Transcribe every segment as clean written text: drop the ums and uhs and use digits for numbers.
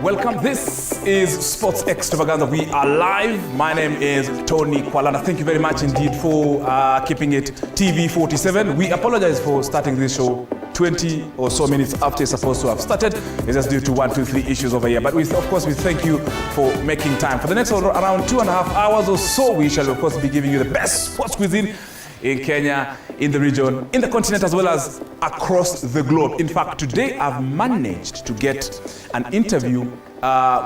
Welcome. This is Sports Extravaganza. We are live. My name is Tony Kwalanda. Thank you very much indeed for keeping it TV47. We apologize for starting this show 20 or so minutes after it's supposed to have started. It's just due to 1, 2, 3 issues over here. But of course, we thank you for making time. For the next around 2.5 hours or so, we shall of course be giving you the best sports cuisine in Kenya, in the region, in the continent, as well as across the globe. In fact, today I've managed to get an interview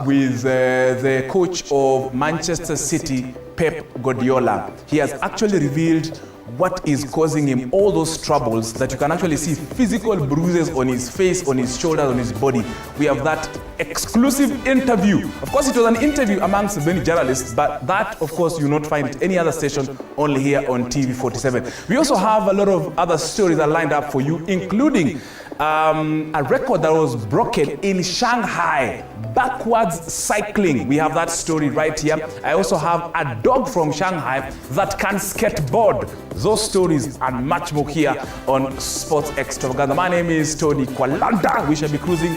with the coach of Manchester City, Pep Guardiola. He has actually revealed what is causing him all those troubles that you can actually see physical bruises on his face, on his shoulders, on his body. We have that exclusive interview. Of course, it was an interview amongst many journalists, but that, of course, you will not find it any other station, only here on TV47. We also have a lot of other stories that are lined up for you, including a record that was broken in Shanghai, backwards cycling. We have that story right here. I also have a dog from Shanghai that can skateboard. Those stories and much more here on Sports Extravaganza. My name is Tony Kwalanda. We shall be cruising,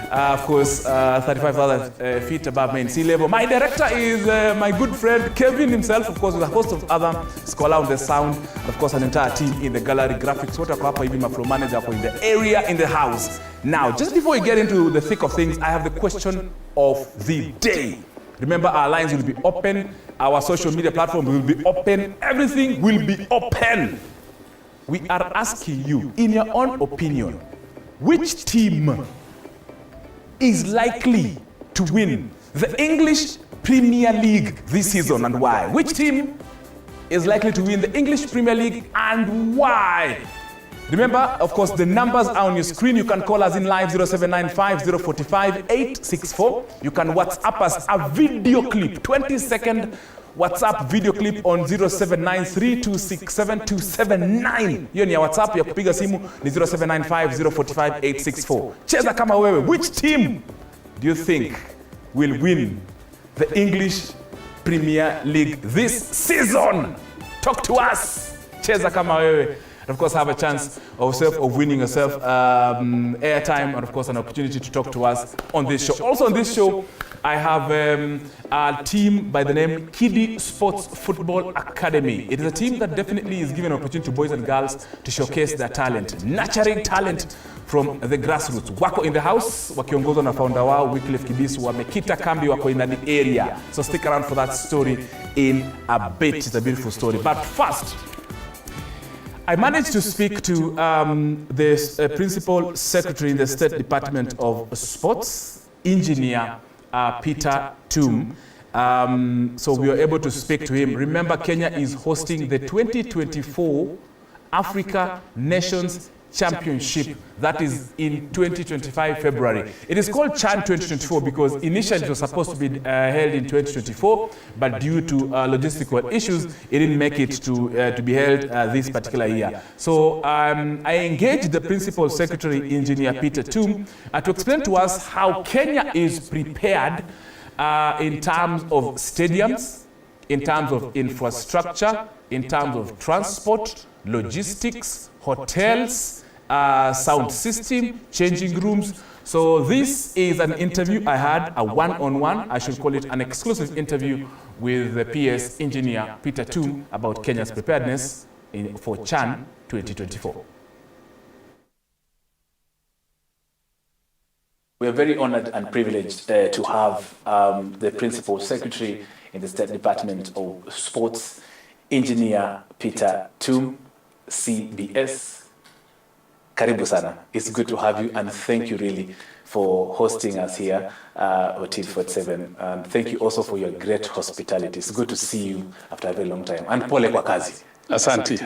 of course, 35,000 feet above main sea level. My director is my good friend Kevin himself, of course, with a host of other scholars on the sound, and of course, an entire team in the gallery, graphics, what hapa, even my floor manager for in the area, in the house. Now, just before we get into the thick of things, I have the question of the day. Remember, our lines will be open, our social media platform will be open, everything will be open. We are asking you, in your own opinion, which team is likely to win the English Premier League this season and why? Which team is likely to win the English Premier League and why? Remember, of course, the numbers are on your screen. You can call us in live 0795 045 864. You can WhatsApp us a video clip, 20-second WhatsApp video clip on 0793267279. Hiyo ni ya WhatsApp, ya kupiga simu ni 0795 045 864. Cheza kama wewe. Which team do you think will win the English Premier League this season? Talk to us. Cheza kama wewe. And of course, have a chance of winning yourself airtime and of course an opportunity to talk to us on this show. Also on this show, I have a team by the name Kiddie Sports Football Academy. It is a team that definitely is giving an opportunity to boys and girls to showcase their talent, nurturing talent from the grassroots. Wako in the house, wakiongozwa na founder wao Wycliffe Kibisu, wamekita kambi, wako in the area. So stick around for that story in a bit. It's a beautiful story. But first, I managed to speak to the Principal Secretary in the State Department of Sports, Engineer Peter Toom. So we were able to speak to him. Remember, Kenya is hosting the 2024 Africa Nations Championship. That is in 2025 February. It is called CHAN 2024 because initially it was supposed to be held in 2024, but due to logistical issues, it didn't make it to be held this particular year. So I engaged the Principal Secretary, Engineer Peter Toom, to explain to us how Kenya is prepared in terms of stadiums, in terms of infrastructure, in terms of transport, logistics, hotels, sound system, changing rooms. So this is an interview I had, a one-on-one, I should call it an exclusive interview with the PS Engineer Peter Toom about Kenya's preparedness for CHAN 2024. We are very honored and privileged to have the Principal Secretary in the State Department of Sports, Engineer Peter Toom, CBS. Karibu sana. It's good to have you and thank you really for hosting us here at TV47. And thank you also for your great hospitality. It's good to see you after a very long time. And pole kwa kazi. Asante,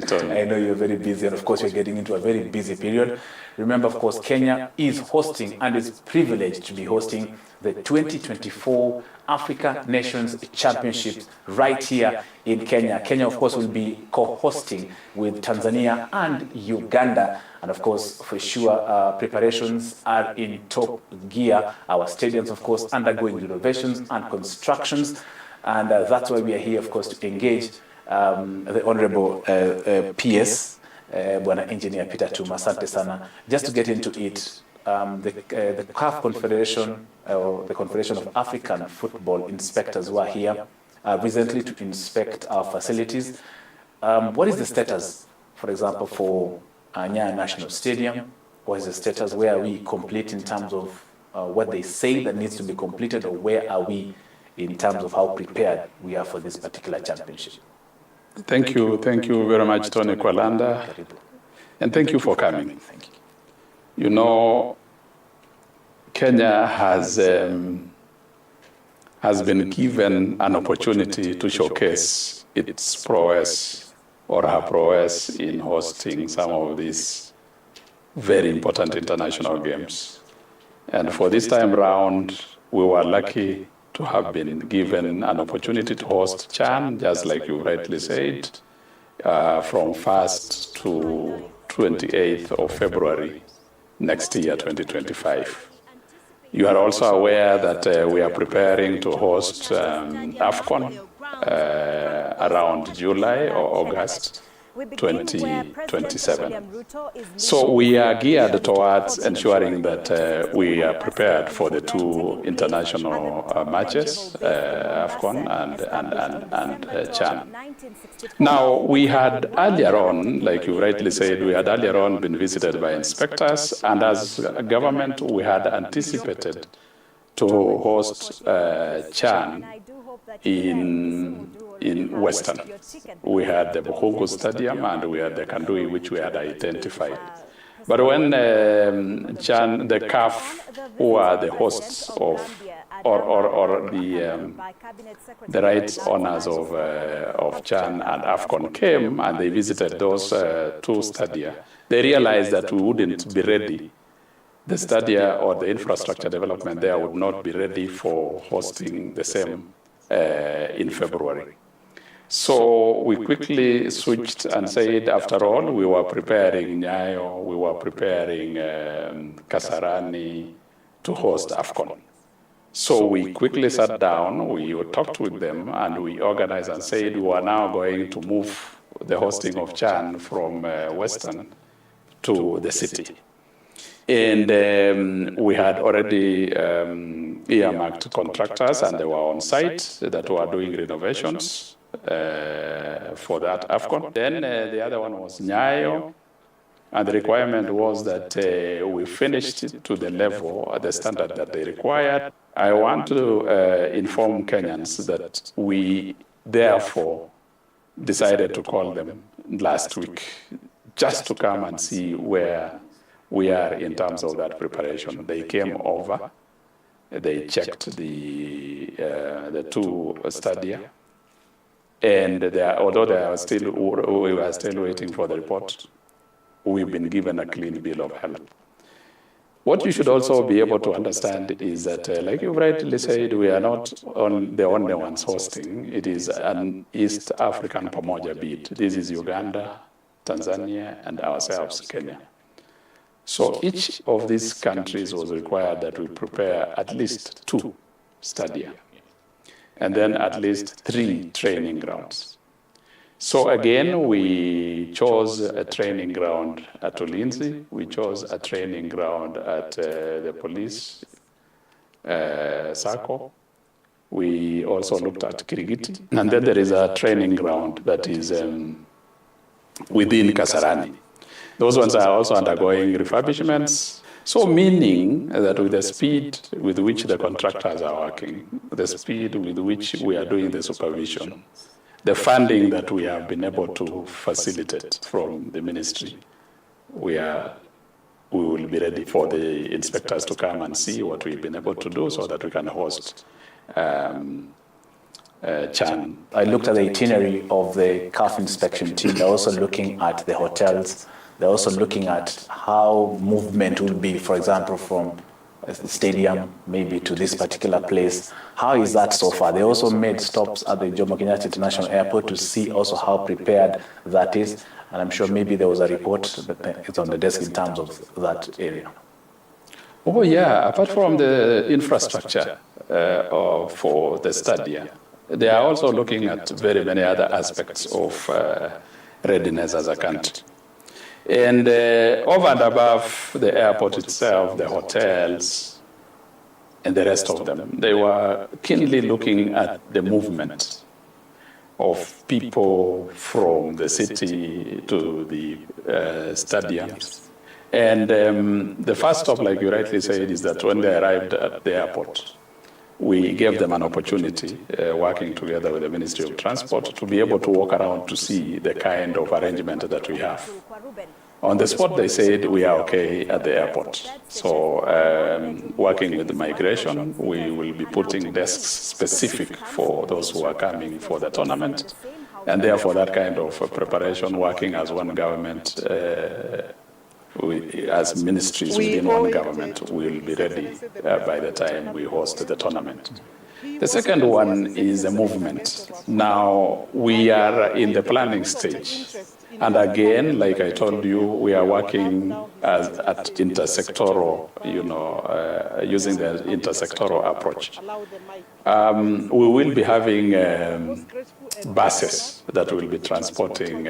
Tony. I know you're very busy and of course you're getting into a very busy period. Remember, of course, Kenya is hosting and is privileged to be hosting the 2024 Africa Nations Championship right here in Kenya. Kenya, of course, will be co-hosting with Tanzania and Uganda. And of course, for sure, preparations are in top gear. Our stadiums, of course, undergoing renovations and constructions. And that's why we are here, of course, to engage the Honorable PS, Bwana Engineer Peter Toom. Asante sana. Just to get into it, the CAF Confederation, or the Confederation of African Football Inspectors, were here recently to inspect our facilities. What is the status, for example, for Nyayo National Stadium? What is the status? Where are we complete in terms of what they say that needs to be completed, or where are we in terms of how prepared we are for this particular championship? Thank you very much, Tony Kwalanda, and thank you for coming. Thank you. You know, Kenya has been given an opportunity to showcase its prowess or her prowess in hosting some of these very important international games. And for this time round, we were lucky to have been given an opportunity to host CHAN, just like you rightly said, from 1st to 28th of February next year, 2025. You are also aware that we are preparing to host AFCON around July or August 2027. So we are geared towards ensuring that we are prepared for the two international matches, AFCON and CHAN. Now, we had earlier on, like you rightly said, we had earlier on been visited by inspectors, and as a government, we had anticipated to host CHAN in Western. We had the Bukhungu Stadium and we had the Kandui, which we had identified. But when CHAN, the CAF, who are the hosts of, or the rights owners of CHAN and AFCON came and they visited those two stadia, they realized that we wouldn't be ready. The stadia or the infrastructure development there would not be ready for hosting the same in February. So we quickly switched and said, after all, we were preparing Nyayo, we were preparing Kasarani to host AFCON. So we quickly sat down, we talked with them, and we organized and said we are now going to move the hosting of CHAN from Western to the city. And we had already earmarked contractors, and they were on site that were doing renovations for that AFCON. Then the other one was Nyayo, and the requirement was that we finished it to the level, the standard that they required. I want to inform Kenyans that we therefore decided to call them last week just to come and see where we are in terms of that preparation. They came over, they checked the two stadia, and although we were still waiting for the report, we've been given a clean bill of health. What you should also be able to understand is that, like you rightly said, we are not the only ones hosting. It is an East African Pamoja bid. This is Uganda, Tanzania, and ourselves, Kenya. So each of these countries was required that we prepare at least 2 stadia, and then at least 3 training grounds. So again, we chose a training ground at Ulinzi, we chose a training ground at the police Sako. We also looked at Kirigiti, and then there is a training ground that is within Kasarani. Those ones are also undergoing refurbishments. So meaning that with the speed with which the contractors are working, the speed with which we are doing the supervision, the funding that we have been able to facilitate from the ministry, we will be ready for the inspectors to come and see what we've been able to do so that we can host CHAN. I looked at the itinerary of the CAF inspection team. They're also looking at the hotels. They're also looking at how movement will be, for example, from the stadium maybe to this particular place. How is that so far? They also made stops at the Jomo Kenyatta International Airport to see also how prepared that is. And I'm sure maybe there was a report that is on the desk in terms of that area. Oh yeah, apart from the infrastructure for the stadia, they are also looking at very many other aspects of readiness as a country. And over and above the airport itself, the hotels, and the rest of them, they were keenly looking at the movement of people from the city to the stadiums. And the first stop, like you rightly said, is that when they arrived at the airport, we gave them an opportunity, working together with the Ministry of Transport, to be able to walk around to see the kind of arrangement that we have. On the spot, they said we are okay at the airport. So working with the migration, we will be putting desks specific for those who are coming for the tournament. And therefore, that kind of preparation, working as one government, as ministries within one government, will be ready by the time we host the tournament. The second one is the movement. Now, we are in the planning stage. And again, like I told you, we are working at intersectoral, using the intersectoral approach. We will be having buses that will be transporting,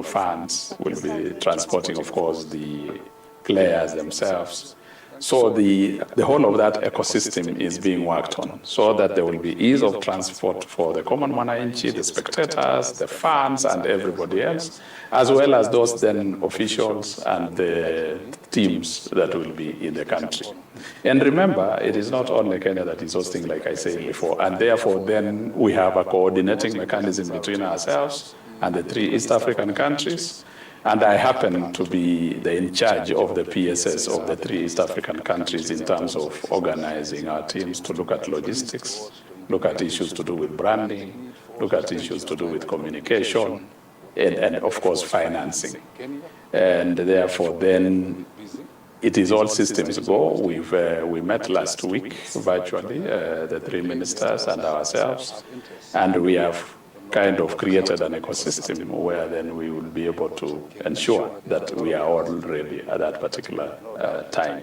funds, will be transporting, of course, the players themselves. So the whole of that ecosystem is being worked on, so that there will be ease of transport for the common mwananchi, the spectators, the fans, and everybody else, as well as those then officials and the teams that will be in the country. And remember, it is not only Kenya that is hosting, like I said before, and therefore then we have a coordinating mechanism between ourselves and the 3 East African countries. And I happen to be in charge of the PSS of the 3 East African countries in terms of organizing our teams to look at logistics, look at issues to do with branding, look at issues to do with communication, and of course, financing. And therefore, then it is all systems go. We met last week virtually, the 3 ministers and ourselves, and we have kind of created an ecosystem where then we will be able to ensure that we are all ready at that particular time.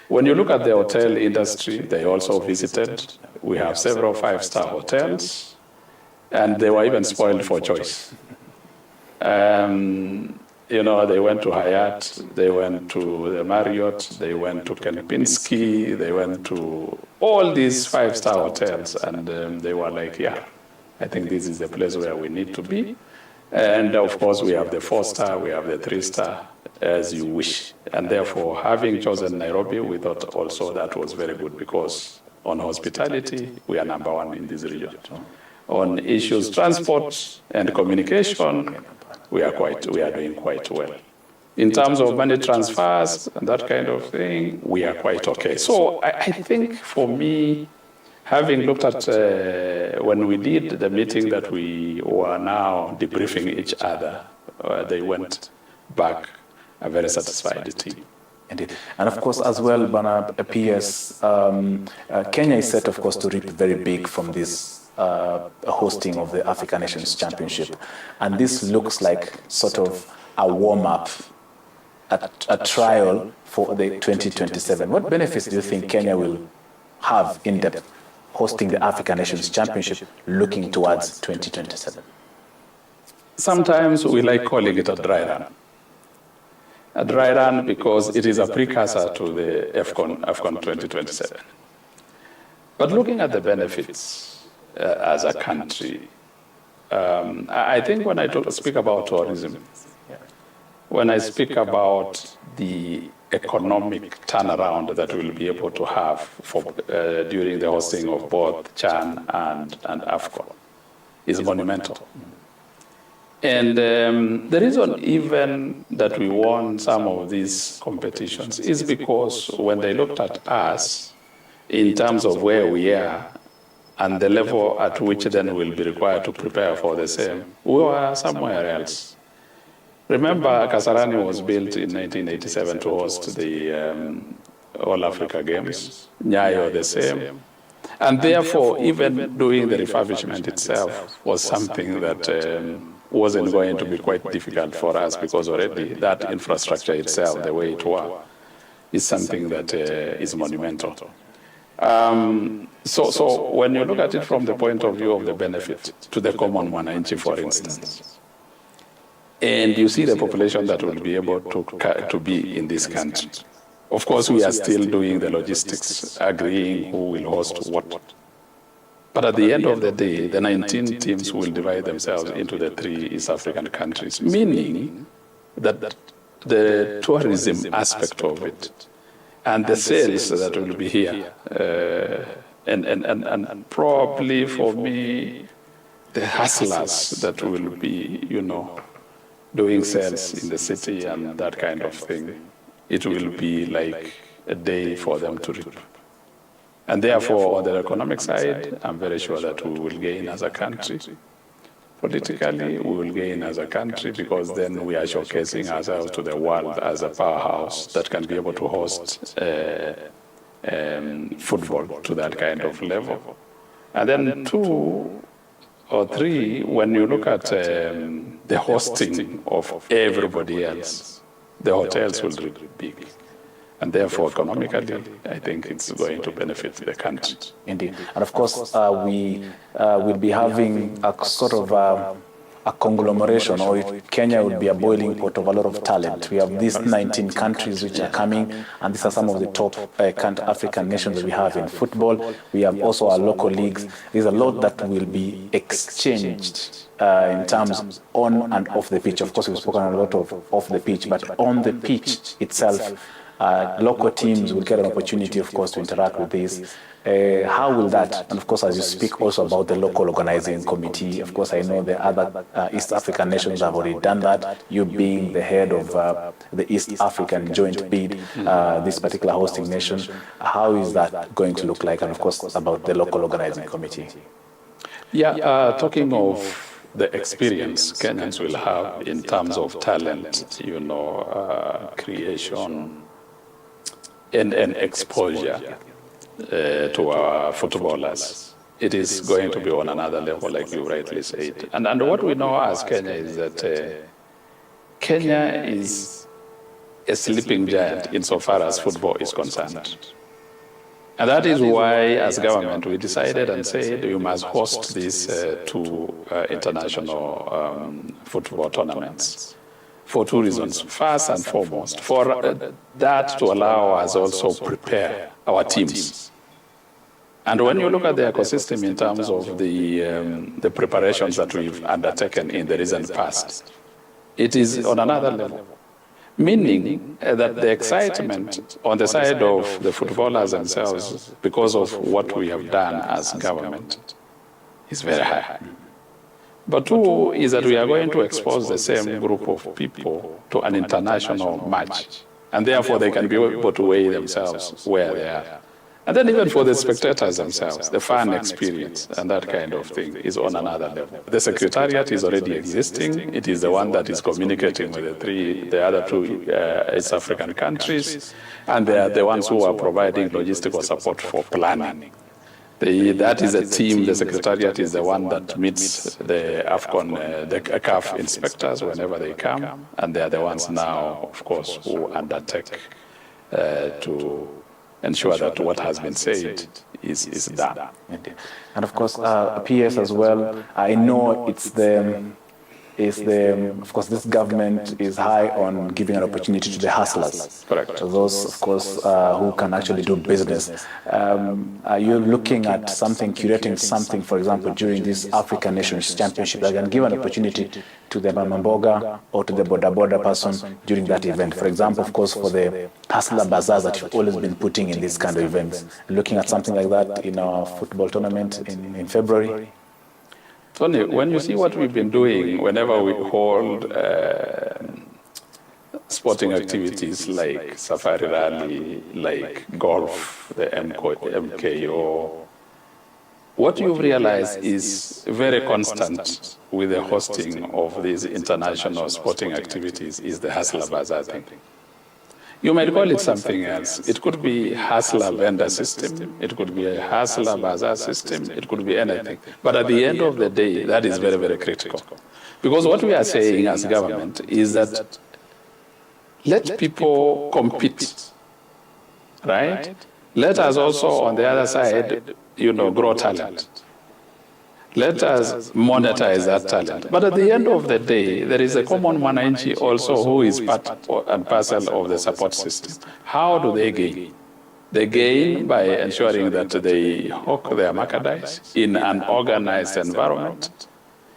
When you look at the hotel industry, they also visited. We have several 5-star hotels, and they were even spoiled for choice. They went to Hyatt, they went to the Marriott, they went to Kempinski, they went to all these 5-star hotels, and they were like, yeah, I think this is the place where we need to be. And of course, we have the 4-star, we have the 3-star, as you wish. And therefore, having chosen Nairobi, we thought also that was very good, because on hospitality, we are number 1 in this region. On issues transport and communication, we are doing quite well. In terms of money transfers and that kind of thing, we are quite okay. So I think for me, having looked at when we did the meeting that we were now debriefing each other, they went back a very satisfied team. Indeed. And of course, as well, Bana PS, Kenya is set, of course, to reap very big from this hosting of the African Nations Championship. And this looks like sort of a warm-up, a trial for the 2027. What benefits do you think Kenya will have in depth hosting the African Nations Championship looking towards 2027? Sometimes we like calling it a dry run. A dry run because it is a precursor to the AFCON 2027. But looking at the benefits as a country, I think when I speak about tourism, when I speak about the economic turnaround that we'll be able to have for, during the hosting of both CHAN and AFCON is monumental. And the reason even that we won some of these competitions is because when they looked at us in terms of where we are and the level at which then we'll be required to prepare for the same, we were somewhere else. Remember, Kasarani was built in 1987 to host the All Africa Games. Nyayo the same. And therefore, even doing the refurbishment itself was something that wasn't going to be quite difficult for us, because already that infrastructure itself, the way it was, is something that is monumental. So when you look at it from the point of view of the benefit to the common mwananchi, for instance, And you see the population that will be able to be in this country. Of course, we are still doing the logistics, agreeing who will host what. But at the end of the day, the 19 teams will divide themselves into the 3 East African countries, meaning that the tourism aspect of it and the sales that will be here, and probably for me, the hustlers that will be, doing sales in the city and that kind of thing, it will be like a day for them to reap. And therefore, on the economic side, I'm very sure that we will gain as a country. Politically, we will gain as a country because then we are showcasing ourselves to the world as a powerhouse that can be able to host football to that kind of level. And then 2 or 3, when you look at the hosting of everybody else, the hotels will be big. And therefore, economically, I think it's going to benefit the country. Indeed. And of course, we will be having a sort of a conglomeration, or Kenya will be a boiling pot of a lot of talent. We have these 19 countries which are coming, and these are some of the top African nations that we have in football. We have also our local leagues. There's a lot that will be exchanged in terms on and off the pitch. Of course, we've spoken a lot of off the pitch, but on the pitch itself, local teams will get an opportunity, of course, to interact with this. How will that, and of course, as you speak also about the local organizing committee, of course, I know the other East African nations have already done that. You being the head of the East African joint bid, this particular hosting nation, how is that going to look like? And of course, about the local organizing committee. Yeah, talking of the experience Kenyans will have in terms of talent, creation, and exposure to our footballers. It is going to be on another level, like you rightly said. And what we know as Kenya is that Kenya is a sleeping giant insofar as football is concerned. And that is why, as government, we decided and said we must host these 2 international football tournaments. For 2 reasons. First and foremost, for that to allow us also prepare our teams. And when you look at the ecosystem in terms of the preparations that we've undertaken in the recent past, it is on another level. Meaning that the excitement on the side of the footballers themselves, because of what we have done as government, is very high. But 2 is that we are going to expose the same group of people to an international match. And therefore, they can be able to weigh themselves where they are. And then even for the spectators themselves, the fan experience and that kind of thing is on another level. The secretariat is already existing. It is the one that is communicating with the other 2 East African countries. And they are the ones who are providing logistical support for planning. That is a team, the secretariat is the one that meets the AFCON, the CAF inspectors whenever they come, and they are the ones now, of course, who undertake to ensure that what has been said is done. And of course, PS as well, I know of course, this government is high on giving an opportunity to the hustlers. Correct. So those, of course, who can actually do business. Are you looking at curating something, for example, during this African Nations Championship that can give an opportunity to the Mamamboga or to the Boda person during that event? For example, of course, for the hustler bazaars that you've always been putting in these kind of events. Looking at something like that in our football tournament in February? Tony, when you see what we've been doing whenever we hold sporting activities like Safari Rally, like golf, the MKO, what you've realized is very constant with the hosting of these international sporting activities is the Hustler Bazaar thing. You might call it something else. It could be Hustler vendor system. It could be a Hustler Bazaar system. It could be anything. But at the end of the day, that is very, very critical. Because what we are saying as government is that let people compete, right? Let us also, on the other side, grow talent. Let us monetize that talent. But at the end of the day, there is a common mwananchi also who is part and parcel of the support system. How do they gain? They gain by ensuring that they hawk their merchandise in an organized environment.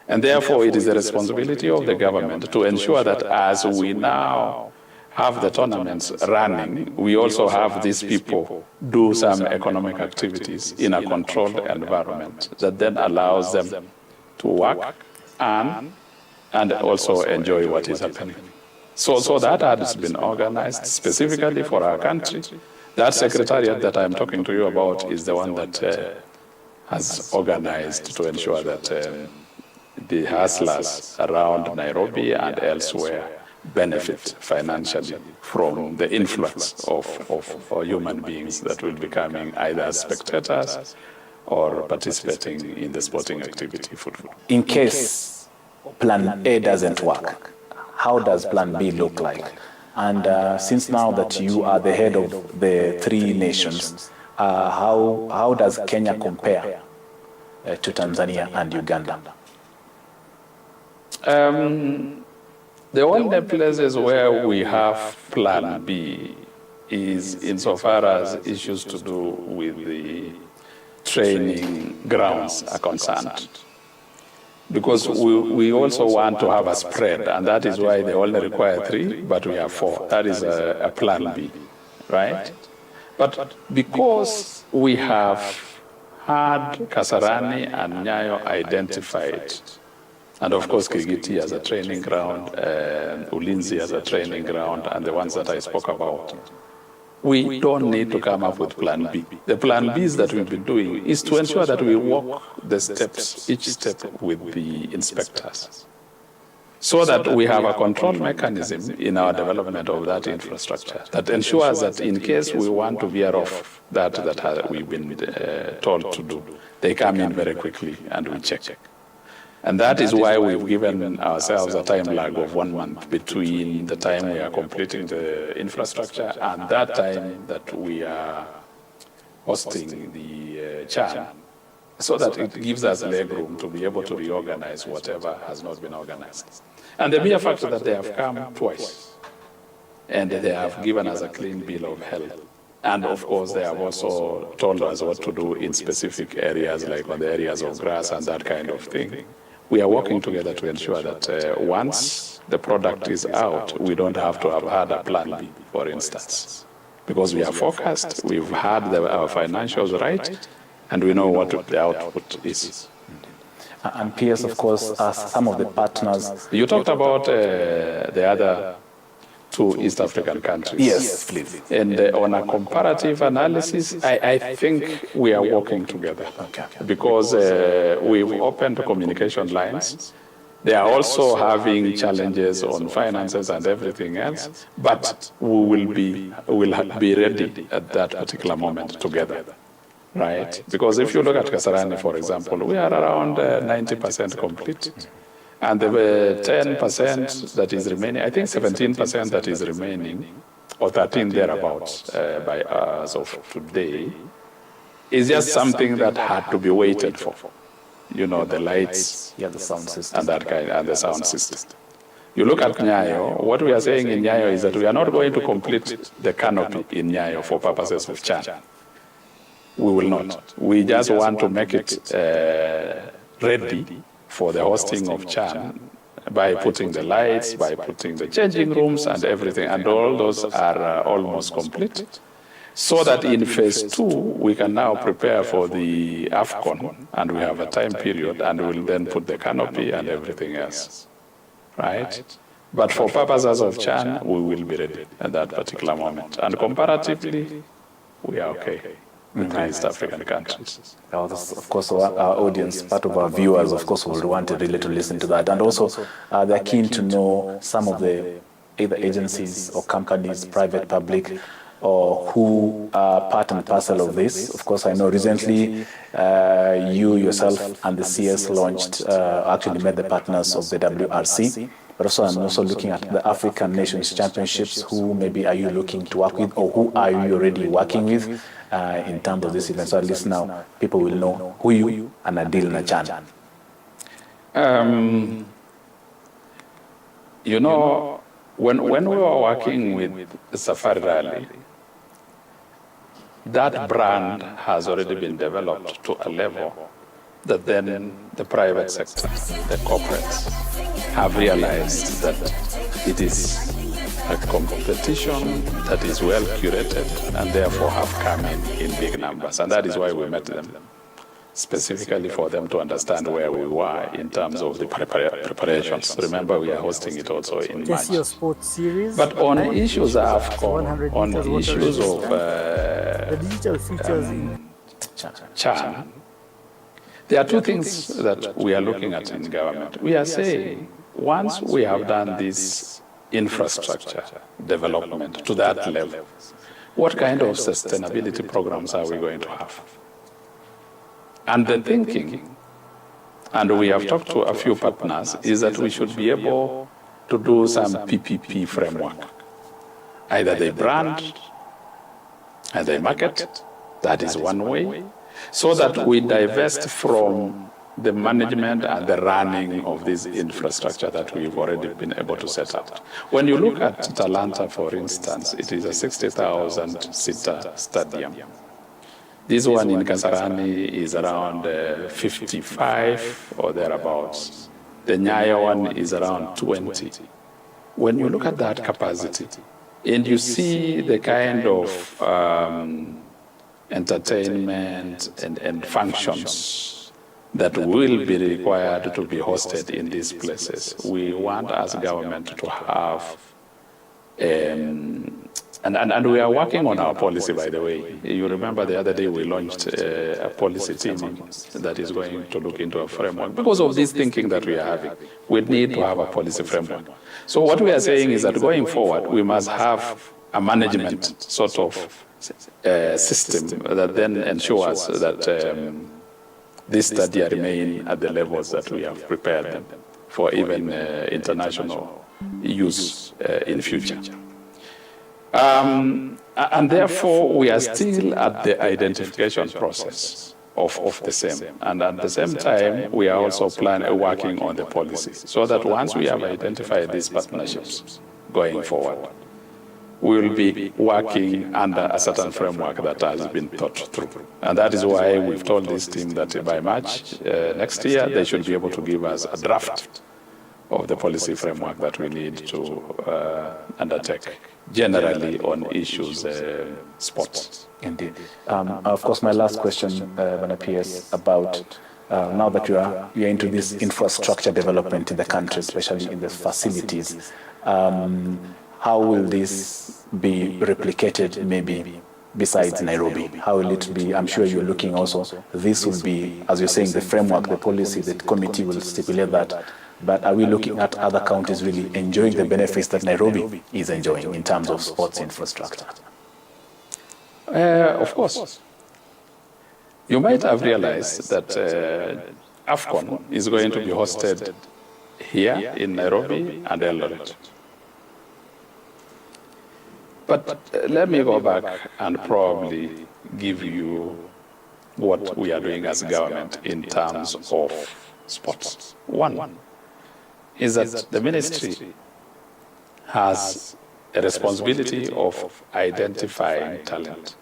And therefore, it is the responsibility of the government to ensure that as we now have the tournaments running, we also have these people do some economic activities in a controlled environment that then allows them to work and also enjoy what is happening. So that has been organized specifically for our country. That secretariat that I'm talking to you about is the one that has organized to ensure that the hustlers around Nairobi and elsewhere benefit financially from the influx of human beings that will be coming either as spectators or participating in the sporting activity, football. In case Plan A doesn't work, how does Plan B look like? And since now that you are the head of the three nations, how does Kenya compare to Tanzania and Uganda? The only places where we have Plan B is insofar as issues to do with the training grounds are concerned. Because we also want to have a spread, and that is why they only require 3, but we have 4. That is a Plan B, right? But because we have had Kasarani and Nyayo identified, and of course, Kigiti as a training ground, Ulinzi as a training ground, and the ones that I spoke about, we don't need to come up with Plan B. The Plan Bs that we've been doing is to ensure that we walk the steps, each step with the inspectors, so that we have a control mechanism in our development of that infrastructure that ensures that in case we want to veer off that we've been told to do, they come in very quickly and we check. And that is why we've given ourselves a time lag of 1 month between the time we are completing the infrastructure and that time that we are hosting the CHAN, so that it gives us leg room to be able to reorganize whatever has not been organized. And the mere fact that they have come twice and they have given us a clean bill of health. And of course, they have also told us what to do in specific areas, like on the areas of grass and that kind of thing. We are working together to ensure that once the product is out, we don't have to have had a Plan B, for instance. Because we are focused, we've had our financials right, and we know what the output is. And PS, of course, are some of the partners. You talked about the other 2 East African countries. Yes, please. And on a comparative analysis, I think we are working together. Okay. Because we've opened communication lines. They are also having challenges on finances and everything else, but we will be ready at that particular moment together. Right? Because if you look at Kasarani, for example, we are around 90% complete. And the 10% that is remaining, I think 17% that is remaining, or 13 thereabouts by as of today, is just something that had to be waited for. You know, the lights, the sound system, and that kind, and the sound system. You look at Nyayo, what we are saying in Nyayo is that we are not going to complete the canopy in Nyayo for purposes of CHAN. We will not. We just want to make it ready for the hosting of CHAN by putting the lights, by putting the changing rooms and everything, and all those are almost complete, so that in phase 2, we can now prepare for the AFCON, and we have a time period, and we'll then put the canopy and everything else, right? But for purposes of CHAN, we will be ready at that particular moment. And comparatively, we are okay with the East African countries. Of course, our audience, part of our viewers, of course, will want really to listen to that. And also, they're keen to know some of the either agencies or companies, private, public, or who are part and parcel of this. Of course, I know recently you yourself and the CS launched, actually met the partners of the WRC. But also, I'm also looking at the African Nations Championships. Who maybe are you looking to work with, or who are you already working with in terms of this event? So at least now people will know who you and Adil Nachan. You know, when we were working with Safari Rally, that brand has already been developed to a level that then the private sector, the corporates, have realized that it is a competition that is well curated and therefore have come in big numbers. And that is why we met them, specifically for them to understand where we were in terms of the preparations. Remember, we are hosting it also in March. Your sports series. But on issues of AFCON, on issues of the digital features in Chan, there are two things that we are looking at in government. We are saying, once we have done this infrastructure development to that level, what kind of sustainability programs are we going to have? And the thinking, and we have talked to a few partners, is that we should be able to do some PPP framework. Either they brand, and they market, that is one way, so that we divest from the management and the running of this infrastructure that we've already been able to set up. When you look at Talanta, for instance, it is a 60,000-seater stadium. This one in Kasarani is around 55 or thereabouts. The Nyayo one is around 20. When you look at that capacity, and you see the kind of entertainment and functions that will be required to be hosted in these places, we want as government to have and we are working on our policy, by the way. You remember the other day we launched a policy team that is going to look into a framework. Because of this thinking that we are having, we need to have a policy framework. So what we are saying is that going forward, we must have a management sort of system that then ensures that this study remain at the levels that we have prepared them for even international use in future. And therefore, we are still at the identification process of the same. And at the same time, we are also working on the policy, so that once we have identified these partnerships going forward, we will be working under a certain framework that has been thought through. And that is why we've told this team that by March next year, they should be able to give us a draft of the policy framework that we need to undertake generally on issues sports. Indeed. Of course, my last question, Bwana PS, about now that you're into this infrastructure development in the country, especially in the facilities, how will this be replicated maybe besides Nairobi? How will it be? I'm sure you're looking also, this will be, as you're saying, the framework, the policy, the committee will stipulate that. But are we looking at other counties really enjoying the benefits that Nairobi is enjoying in terms of sports infrastructure? Of course. You might have realized that AFCON is going to be hosted here in Nairobi and Eldoret. But let me go back and probably give you what we are doing as government in terms of sports. One is that the ministry has a responsibility of identifying talent.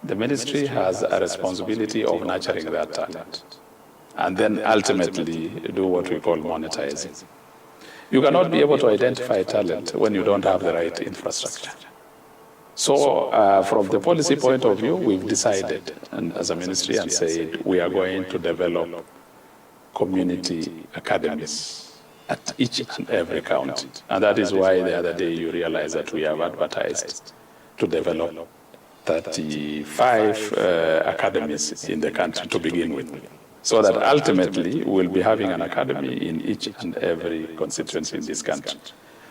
The ministry has a responsibility of nurturing that talent, and then ultimately do what we call monetizing. You cannot be able to identify talent when you don't have the right infrastructure. So from the policy point of view, we've decided, and as a ministry, and said we are going to develop community academies at each and every county. And that is why the other day you realize that we have advertised to develop 35 academies in the country to begin with, so that ultimately we'll be having an academy in each and every constituency in this country.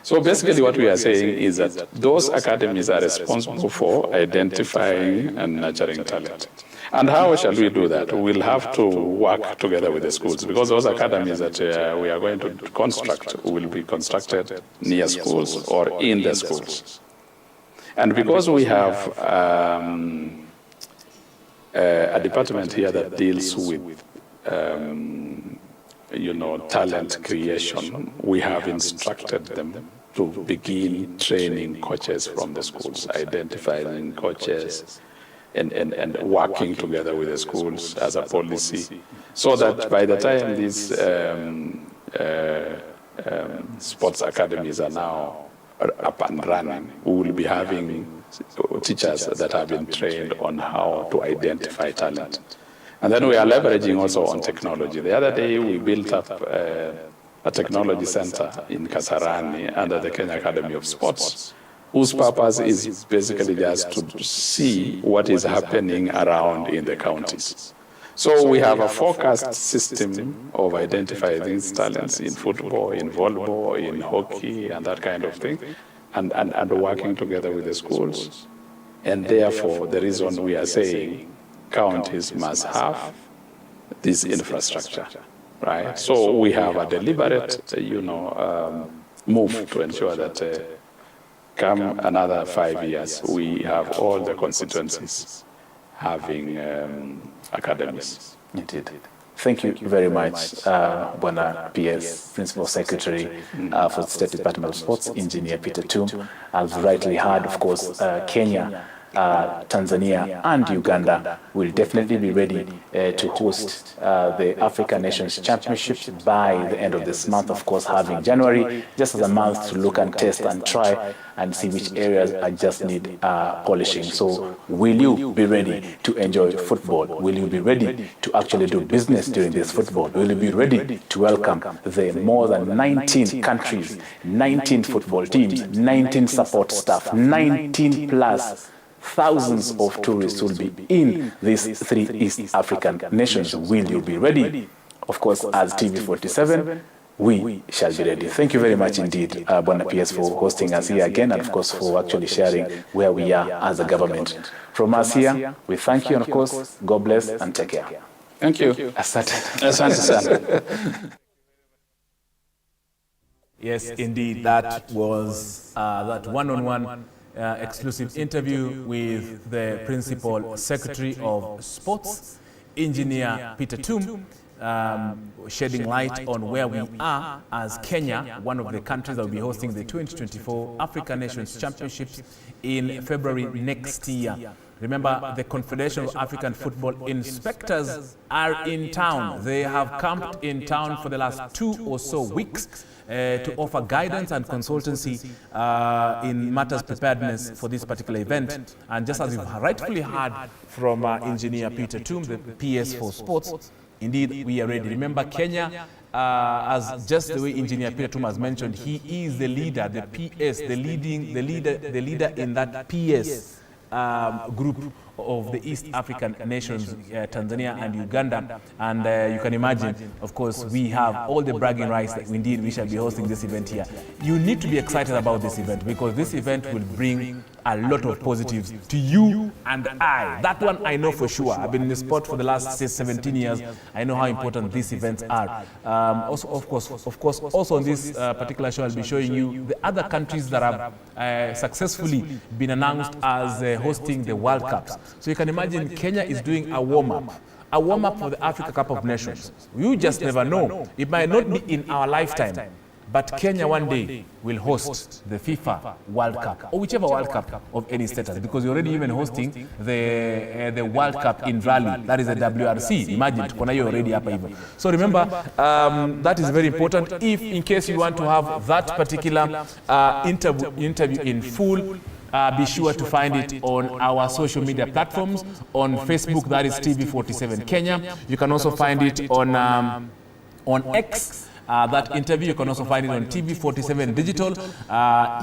So basically what we are saying is that those academies are responsible for identifying and nurturing talent. And how shall we do that? We'll have to work together with the schools, because those academies that we are going to construct will be constructed near schools or in the schools. And because we have a department here that deals with talent creation, we have instructed them to begin training coaches from the schools, identifying coaches, and working together with the schools as a policy, so that by the time these sports academies are now up and running, we will be having teachers that have been trained on how to identify talent. And then we are leveraging also on technology. The other day we built up a technology center in Kasarani under the Kenya Academy of Sports, whose purpose is basically just to see what is happening around in the counties. So we have a forecast system of identifying these talents in football, in volleyball, in hockey, and that kind of thing, and working together with the schools. And therefore, the reason we are saying counties must have this infrastructure, right? So we have a deliberate, move to ensure that come another 5 years, we have all the constituencies having academies. Indeed. Thank you very much, Bwana PS, Principal Secretary for the State Department of Sports, Engineer Peter Tum. As rightly heard, of course, Kenya, Tanzania and Uganda will definitely be ready to host the African Nations Championship by the end of this month, of course, having January just as a month to look and test and try and see which areas I just need polishing. So will you be ready to enjoy football? Will you be ready to actually do business during this football? Will you be ready to welcome the more than 19 countries, 19 football teams, 19 support staff, 19 plus thousands of tourists will be in these 3 East African nations? Will you be ready? Of course, as TV47, we shall be ready. Thank you very much indeed, Bwana PS, for hosting us here again, and of course for actually sharing where we are as a government. From us here, we thank you, and of course, God bless and take care. Thank you. Asante. Asante sana. Yes, indeed, that was that one-on-one exclusive interview with the Principal Secretary of Sports, Engineer Peter Tum, shedding light on where we are as Kenya, one of the countries that will be hosting the 2024 African Nations Championships in February next year. Remember, the Confederation of African Football Inspectors are in town. They have camped in town for the last 2 or so weeks to offer guidance and consultancy in matters preparedness for this particular event. And just as you've rightfully heard from Engineer Peter Tum, the PS for Sports, indeed, we are ready. Remember, Kenya, as just the way Engineer Peter Tum has mentioned, he is the leader, the PS, the leader in that PS group of the East African nations, Tanzania and Uganda. And you can imagine, of course, we have all the bragging rights that indeed we shall be hosting this event here. You need to be excited about this event, because this event will bring a lot of positives to you and I. That one I know for sure. I've been in the sport for the last 17 years. I know how important these events are. Also, of course, also on this particular show, I'll be showing you the other countries that have successfully been announced as hosting the World Cups. So you can imagine Kenya is doing a warm-up for the Africa Cup of Nations. You just never know. It might not be in our lifetime, but Kenya one day will host the FIFA World Cup, or whichever World Cup of any status, because you're already even hosting the World Cup in Raleigh. That is the WRC. Imagine, tuko hiyo already hapa hivyo. So remember, that is very important. If in case you want to have that particular interview in full, be sure to find it on our social media platforms. On Facebook, that is TV47 Kenya. You can also find it on X. That interview, you can also find it on TV47 Digital.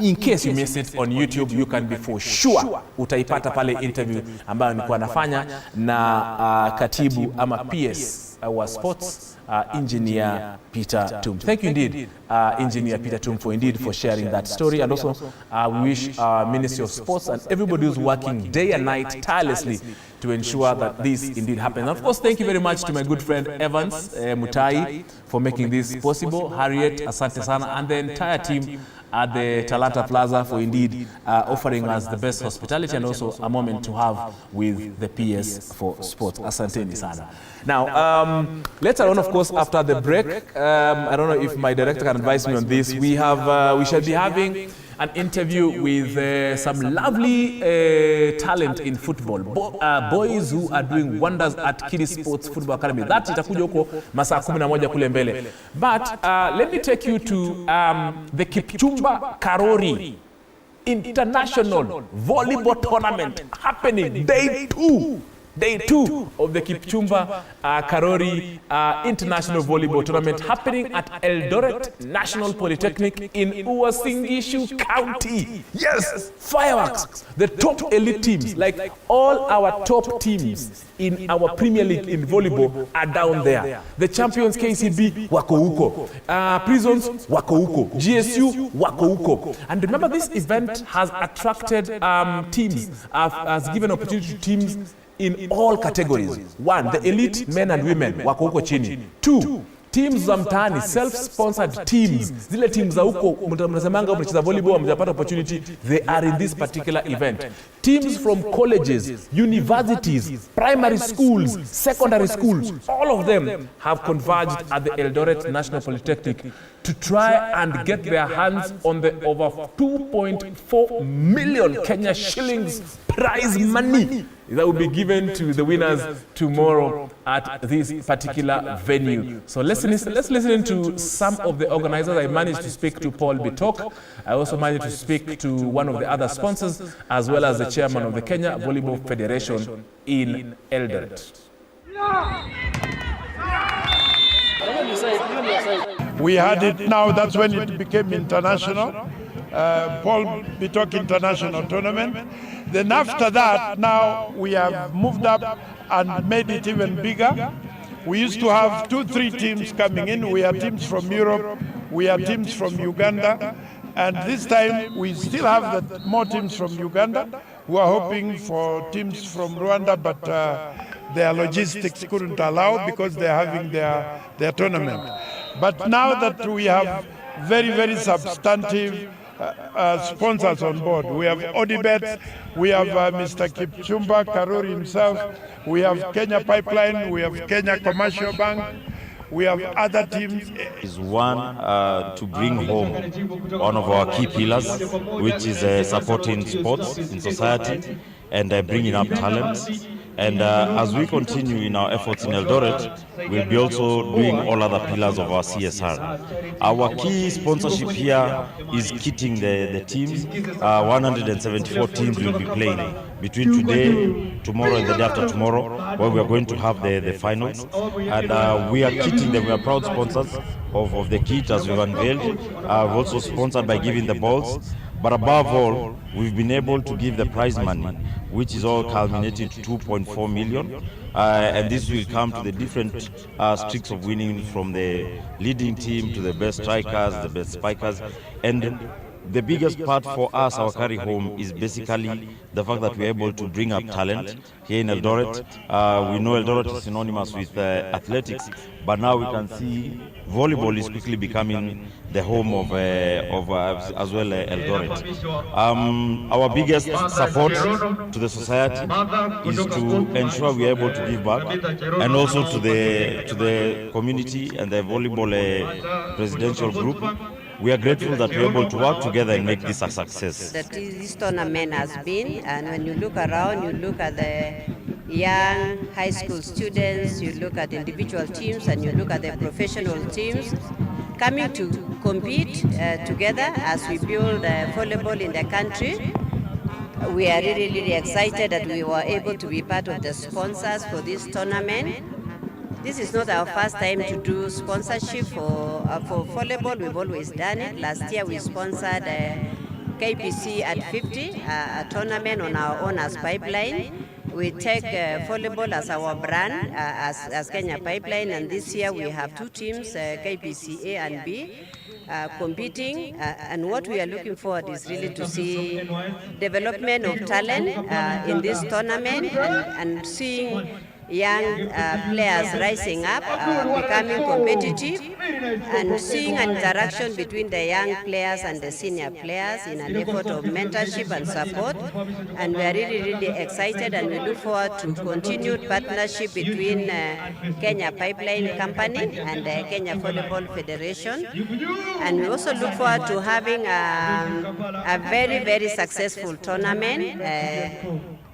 In case you miss it on YouTube, you can be for sure utaipata pale interview ambayo nilikuwa nafanya na katibu ama PS wa sports, Engineer Peter Tum. Thank you indeed, Engineer Peter Tum, for sharing that story. And also, we wish Ministry of Sports and everybody who's working day and night tirelessly to ensure that this indeed happens. And of course, thank you very much to my good friend Evans Mutai for making this possible. Harriet, asante sana, and the entire team at the Talata Plaza for indeed offering us the best hospitality and also a moment to have with the PS for Sports. Asanteni sana. Now, later on, of course, after the break, I don't know if my director can advise me on this. We shall be having an interview with some lovely talent in football. Boys who are doing wonders at Kiddy Sports Football Academy. That itakuja huko masaa 11 kule mbele. But let me take you to the Kipchumba Karori International Volleyball Tournament happening Day 2 of the Kipchumba Karori International Volleyball Tournament happening at Eldoret National Polytechnic in Uasin Gishu County. Yes, fireworks. The top elite teams, like all our top teams in our Premier League in volleyball are down there. The champions KCB, wako huko. Prisons, wako huko. GSU, wako huko. And remember, this event has attracted teams, has given opportunity to teams in all categories. 1, the elite men and women wako huko chini. 2, teams za mtaani, self-sponsored teams. Zile teams za huko mnasemanga mnacheza volleyball mjapata opportunity, they are in this particular event. Teams from colleges, universities, primary schools, secondary schools, all of them have converged at the Eldoret National Polytechnic to try and get their hands on the over 2.4 million Kenya shillings prize money that will be given to the winners tomorrow at this particular venue. So let's listen to some of the organizers. I managed to speak to Paul Bitok. I also managed to speak to one of the other sponsors, as well as the chairman of the Kenya Volleyball Federation in Eldoret. We had it now, that's when it became international, Paul Bitok International Tournament. Then after that, now we have moved up and made it even bigger. We used to have 2-3 teams coming in. We had teams from Europe, we had teams from Uganda, and this time we still have more teams from Uganda who are hoping for teams from Rwanda, but their logistics couldn't allow because they're having their tournament. But now that we have very, very substantive sponsors on board. We have Odibet, we have Mr. Kipchumba Karori himself, we have Kenya Pipeline, we have Kenya Commercial Bank, we have other teams. Is one to bring home one of our key pillars, which is supporting sports in society and bringing up talents. And as we continue in our efforts in Eldoret, we'll be also doing all other pillars of our CSR. Our key sponsorship here is kitting the teams. 174 teams will be playing between today, tomorrow, and the day after tomorrow, where we are going to have the finals. And we are kitting them. We are proud sponsors of the kit as we've unveiled. We've also sponsored by giving the balls. But above all, we've been able to give the prize money, which is all culminating to 2.4 million. And this will come to the different streaks of winning, from the leading team to the best strikers, the best spikers. And the biggest part for us, our carry home, is basically the fact that we're able to bring up talent here in Eldoret. We know Eldoret is synonymous with athletics, but now we can see volleyball is quickly becoming the home of as well Eldoret. Our biggest support to the society is to ensure we are able to give back, and also to the community and the volleyball presidential group. We are grateful that we're able to work together and make this a success. That this tournament has been, and when you look around, you look at the young high school students, you look at individual teams, and you look at the professional teams coming to compete together as we build volleyball in the country. We are really, really excited that we were able to be part of the sponsors for this tournament. This is not our first time to do sponsorship for volleyball. We've always done it. Last year we sponsored KPC at 50, a tournament on our own as Pipeline. We take volleyball as our brand, as Kenya Pipeline, and this year we have 2 teams, KPC A and B, competing, and what we are looking forward is really to see development of talent in this tournament, and seeing young players rising up, becoming competitive, and seeing an interaction between the young players and the senior players in an effort of mentorship and support. And we are really, really excited, and we look forward to continued partnership between Kenya Pipeline Company and the Kenya Volleyball Federation. And we also look forward to having a very, very successful tournament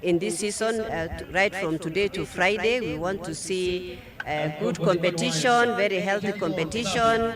in this season, right from today to Friday. We want to see good competition, very healthy competition,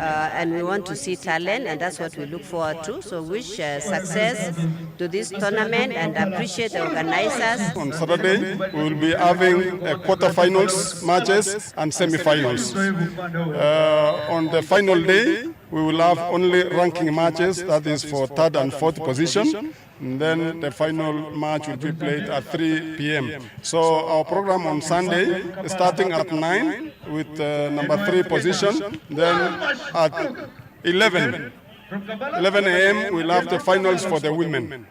and we want to see talent, and that's what we look forward to. So wish success to this tournament and appreciate the organizers. On Saturday, we will be having quarterfinals matches and semi-finals. On the final day, we will have only ranking matches, that is for third and fourth position. And then the final match will be played at 3 p.m. So our program on Sunday is starting at 9 with number 3 position. Then at 11 a.m. we'll have the finals for the women.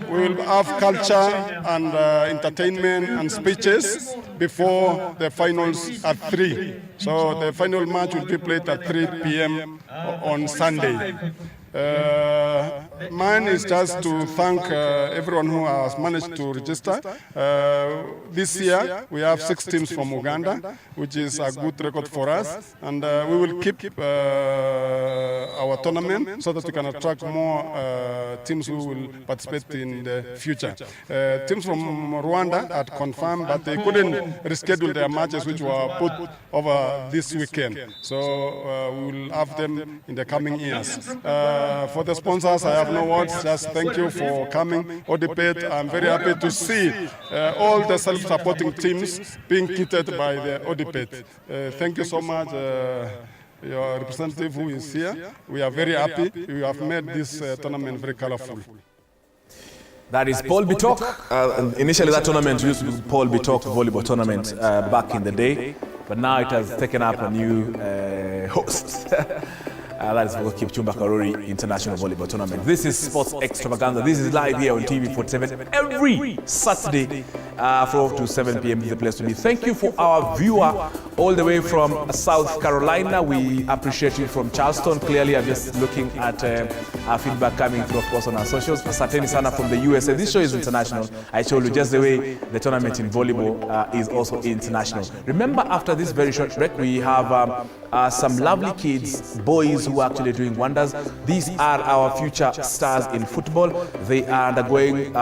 We will have culture and entertainment and speeches before the finals at 3. So the final match will be played at 3 p.m. on Sunday. Mine is just to thank everyone who has managed to register. This year we have 6 teams from Uganda, which is a good record for us, and we will keep our tournament so that we can attract more teams who will participate in the future. Teams from Rwanda had confirmed, but they couldn't reschedule their matches which were put over this weekend. So we will have them in the coming years. For the sponsors, I have no words. Just thank you for coming. Odipet, I'm very happy to see all the self-supporting teams being kitted by the Odipet. Thank you so much, your representative who is here. We are very happy. We have made this tournament very colorful. That is Paul Bitok. Initially, that tournament used to be Paul Bitok volleyball tournament back in the day, but now it has taken up a new host. That is for Kipchumba Karori International Volleyball Tournament. This is Sports Extravaganza. This is live here on TV 47 every Saturday, 4 to 7 p.m. is the place to be. Thank you for our viewer all the way from South Carolina. We appreciate you from Charleston. Clearly, I'm just looking at our feedback coming through, of course, on our socials. Sateni Sana from the USA. This show is international. I told you just the way the tournament in volleyball is also international. Remember, after this very short break, we have some lovely kids, boys who are actually doing wonders. These are our future stars in football. They are undergoing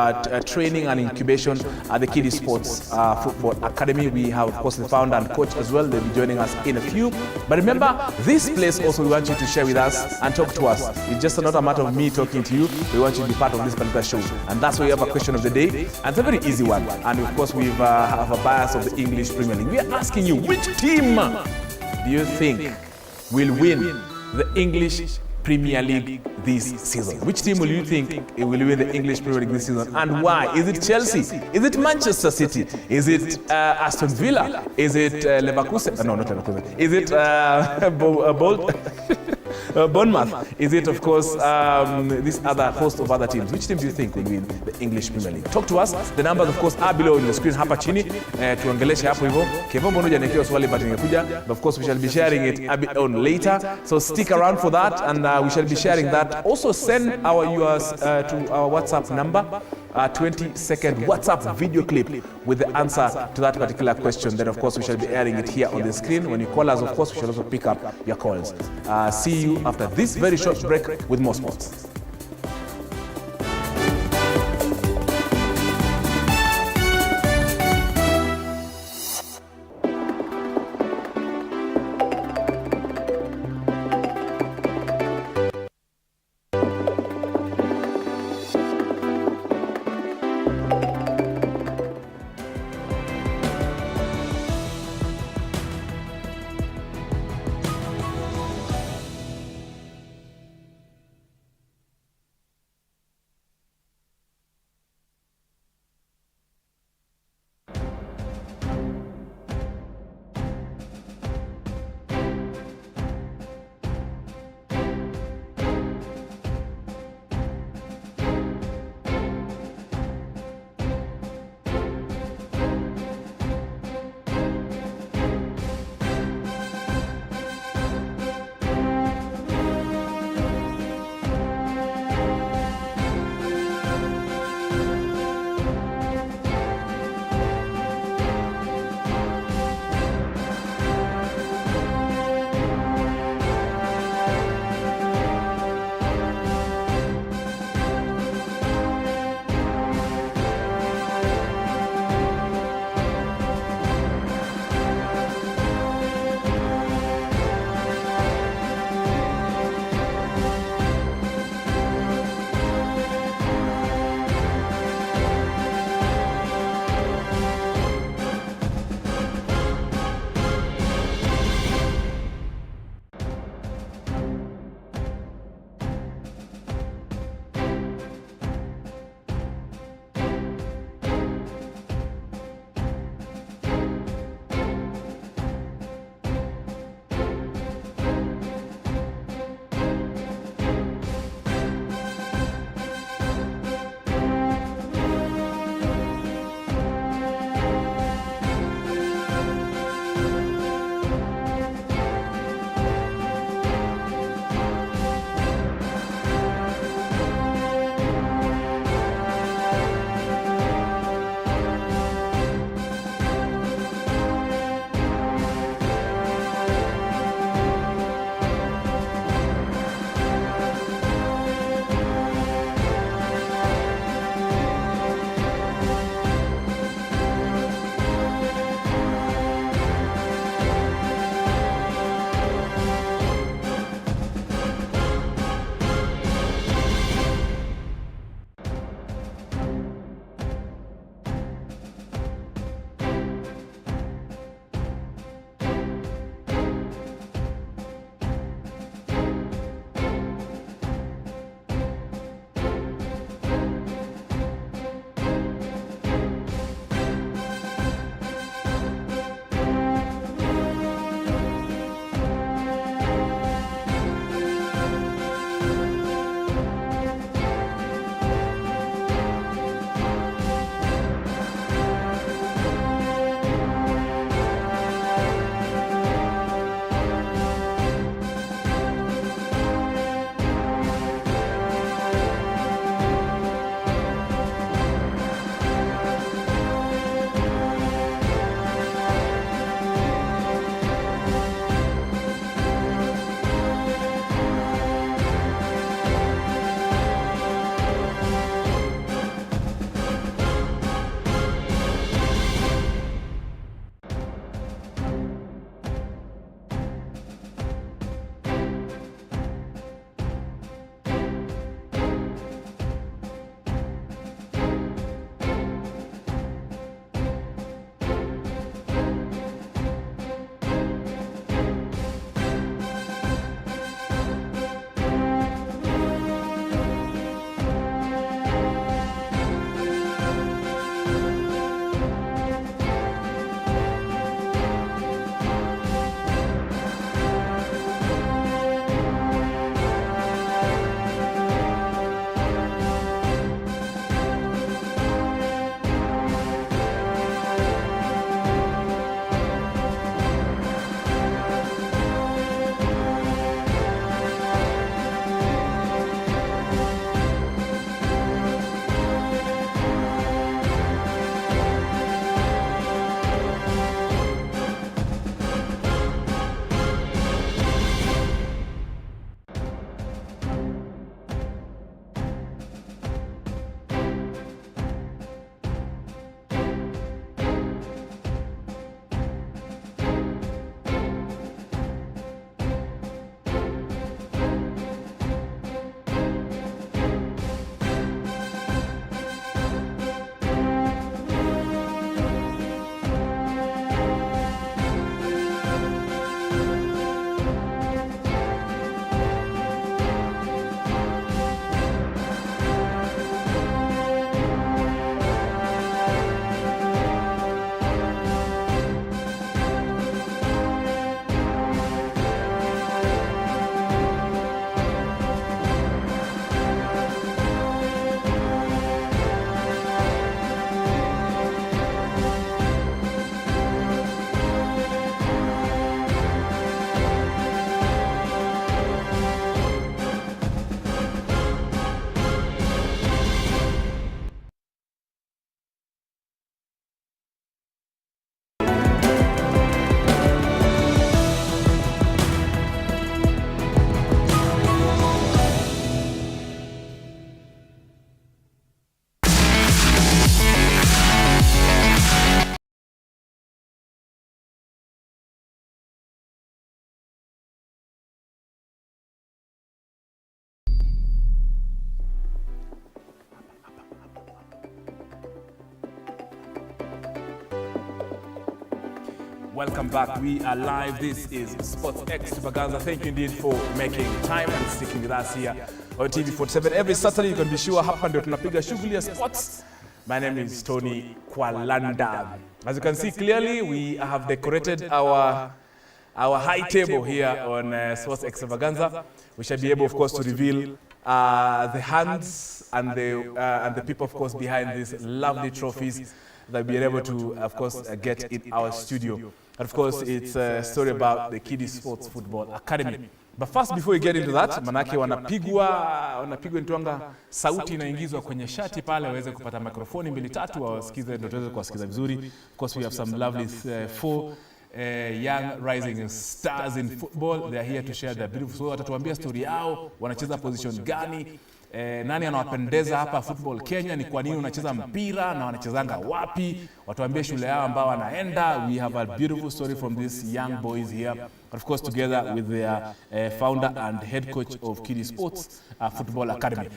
training and incubation at the Kiddie Sports Football Academy. We have, of course, the founder and coach as well. They'll be joining us in a few. But remember, this place also we want you to share with us and talk to us. It's just not a matter of me talking to you. We want you to be part of this particular show. And that's why we have a question of the day. And it's a very easy one. And of course, we have a bias of the English Premier League. We are asking you, which team do you think will win the English Premier League this season? Which team will you think will win the English Premier League this season, and why? Is it Chelsea? Is it Manchester City? Is it Aston Villa? Is it Leverkusen? No, not Leverkusen. Is it Bournemouth? Is it, of course, this other host of other teams? Which team do you think will win the English Premier League? Talk to us. The numbers, of course, are below on the screen hapa chini. Tuongeleshe hapo hivyo. Kevo mbono janekiwa swali but ingekuja. But of course, we shall be sharing it a bit on later. So stick around for that, and we shall be sharing that. Also, send our yours to our WhatsApp number. 20-second WhatsApp video clip with the answer to that particular question. Then, of course, we shall be airing it here on the screen. When you call us, of course, we shall also pick up your calls. See you after this very short break with more sports. Welcome back. We are live. This is Sports Extravaganza. Thank you indeed for making time and sticking with us here on TV47. Every Saturday you can be sure hapa ndio tunapiga shughuli ya sports. My name is Tony Kwalanda. As you can see clearly, we have decorated our high table here on Sports Extravaganza. We shall be able, of course, to reveal the hands and the people, of course, behind these lovely trophies that we'll be able to, of course, get in our studio. And of course, it's a story about the Kiddie Sports Football Academy. But first, before we get into that, manake wanapigwa nituanga sauti inaingizwa kwenye shati pale waweze kupata mikrofoni 2-3 wasikize ndio tuweze kuwasikiza vizuri. Of course, we have some lovely four young rising stars in football. They are here to share their beautiful story. Watatuambia story yao, wanacheza position gani, nani anawapendeza hapa football Kenya, ni kwa nini unacheza mpira na wanachezanga wapi, watuambie shule yao ambao wanaenda. We have a beautiful story from these young boys here, of course together with their founder and head coach of Kiddie Sports Football Academy.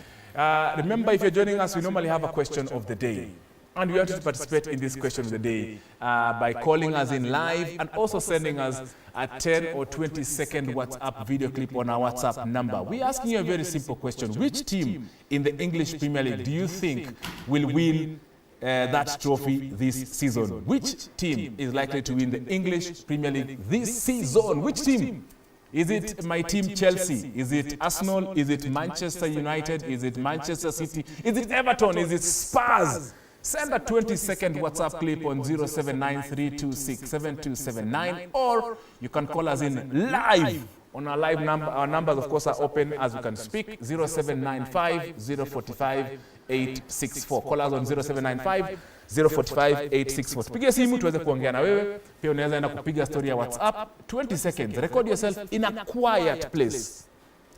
Remember, if you're joining us, we normally have a question of the day. And we want you to participate in this question of the day by calling us in live and also sending us a 10 or 20 second WhatsApp video clip on our WhatsApp number. We're asking you a very simple question. Which team in the English Premier League do you think will win that trophy this season? Which team is likely to win the English Premier League this season? Which team? Is it my team Chelsea? Is it Arsenal? Is it Manchester United? Is it Manchester City? Is it Everton? Is it Spurs? Send a 20-second WhatsApp clip on 0793267279, or you can call us in live on our live number. Our numbers, of course, are open as you can speak. 0795-045-864. Call us on 0795-045-864. Piga simu tuweze kuongea na wewe. Pia unaweza enda kupiga story ya WhatsApp 20 seconds. Record yourself in a quiet place.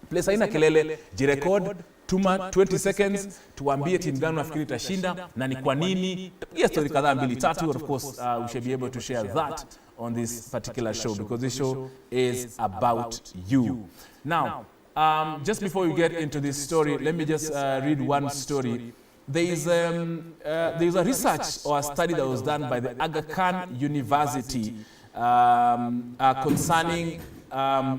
Place haina kelele, jirecord. Tuma 20 seconds, tuambie timu gani unafikiri itashinda na ni kwa nini. Piga story kadhaa 2-3, of course we should be able to share that on this particular show because this show is about you. Now, just before we get into this story, let me just read one story. There is a research or a study that was done by the Aga Khan University concerning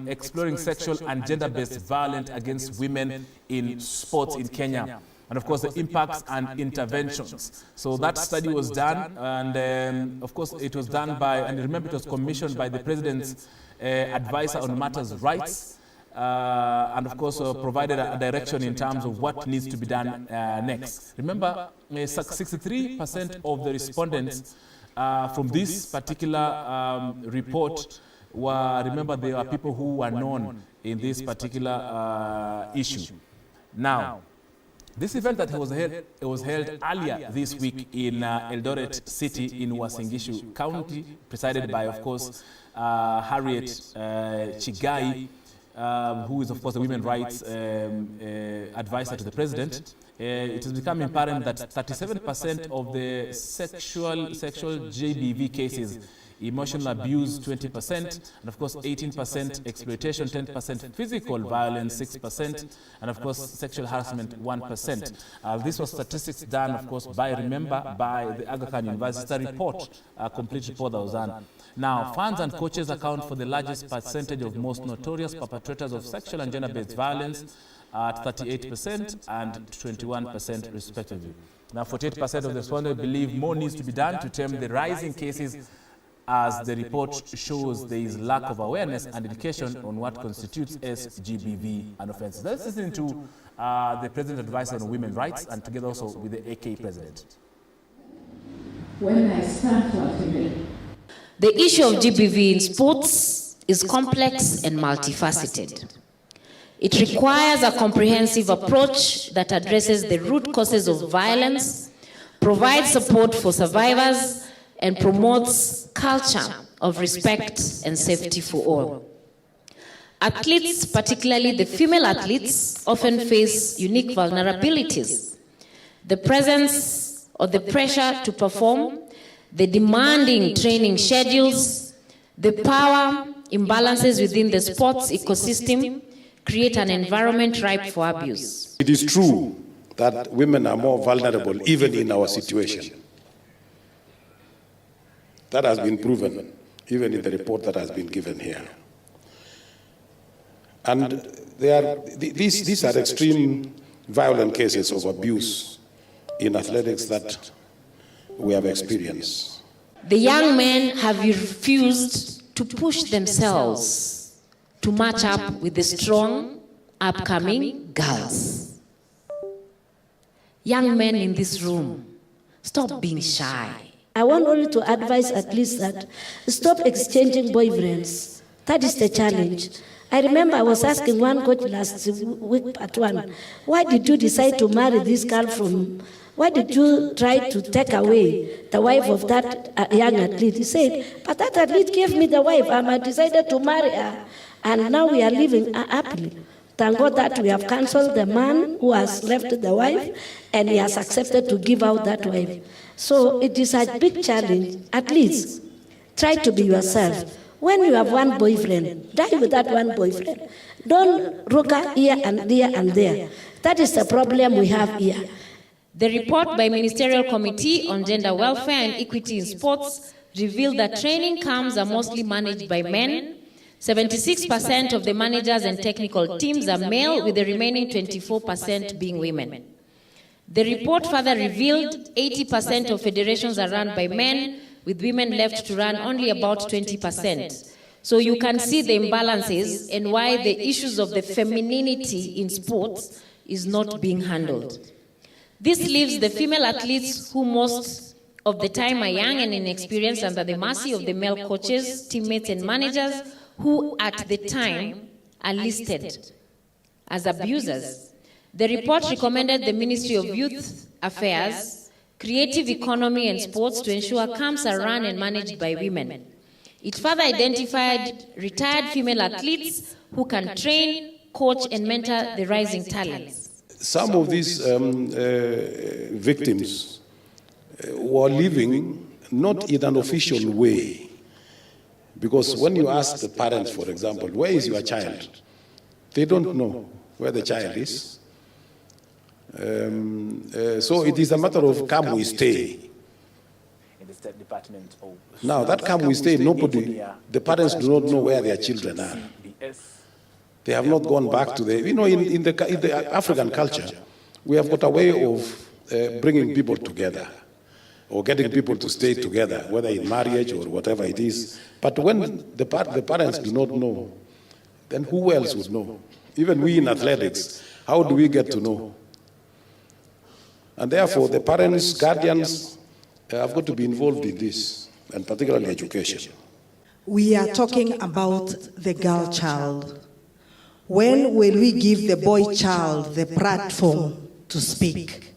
exploring sexual and gender-based violence against women in sports in Kenya, and of course the impacts and interventions. So that study was done, and of course it was done by, and remember it was commissioned by the President's advisor on matters rights, and of course provided a direction in terms of what needs to be done next. Remember, 63% of the respondents from this particular report remember, there are people who were known in this particular issue. Now, this event that was held earlier this week in Eldoret City in Uasin Gishu County, presided by, of course, Harriet Chigai, who is, of course, the women rights advisor to the president. It is becoming apparent that 37% of the sexual GBV cases, emotional abuse 20%, and of course 18% exploitation, 10% physical violence 6%, and of course sexual harassment 1%. This was statistics done, of course, by the Aga Khan University report, a complete report that was done. Now, fans and coaches account for the largest percentage of most notorious perpetrators of sexual and gender-based violence at 38% and 21% respectively. Now, 48% of the respondents believe more needs to be done to tame the rising cases, as the report shows there is lack of awareness and education on what constitutes SGBV and offenses. Let's listen to the President Advisor on Women's Rights, and together also with the AK President. When I stand for activity, the issue of GBV in sports is complex and multifaceted. It requires a comprehensive approach that addresses the root causes of violence, provides support for survivors, and promotes culture of respect and safety for all. Athletes, particularly the female athletes, often face unique vulnerabilities. The presence or the pressure to perform, the demanding training schedules, the power imbalances within the sports ecosystem create an environment ripe for abuse. It is true that women are more vulnerable even in our situation. That has been proven. even in the report that has been given here. And these are extreme violent cases of abuse in athletics that we have experienced. The young men have refused to push themselves to match up with the strong, upcoming girls. Young men in this room, stop being shy. I want only to advise at least that stop exchanging boyfriends. That is the challenge. I remember I was asking one coach last week, part one, why did you decide to marry this girl from, why did you try to take away the wife of that young athlete? He said, but that athlete gave me the wife, I decided to marry her, and now we are living happily. Thank God that we have cancelled the man who has left the wife, and he has accepted to give out that wife. So it is a big challenge. At least try to be yourself. When you have one boyfriend, die with that one boyfriend. Don't roka here and there and there. That is the problem we have here. The report by Ministerial Committee on Gender Welfare and Equity in Sports revealed that training camps are mostly managed by men. 76% of the managers and technical teams are male, with the remaining 24% being women. The report further revealed 80% of federations are run by men, with women left to run only about 20%. So you can see the imbalances and why the issues of the femininity in sports is not being handled. This leaves the female athletes, who most of the time are young and inexperienced, under the mercy of the male coaches, teammates and managers, who at the time are listed as abusers. The report recommended the Ministry of Youth Affairs, Creative Economy and Sports to ensure camps are run and managed by women. It further identified retired female athletes who can train, coach and mentor the rising talents. Some of these victims were living not in an official way. Because when you ask the parents, for example, where is your child? They don't know where the child is. So it is a matter of come we stay. Now that come we stay, nobody, the parents do not know where their children are. They have not gone back to the, in the African culture, we have got a way of bringing people together, or getting people to stay together, whether in marriage or whatever it is. But when the parents do not know, then who else would know? Even we in athletics, how do we get to know? And therefore, the parents, guardians, have got to be involved in this, and particularly education. We are talking about the girl child. When will we give the boy child the platform to speak?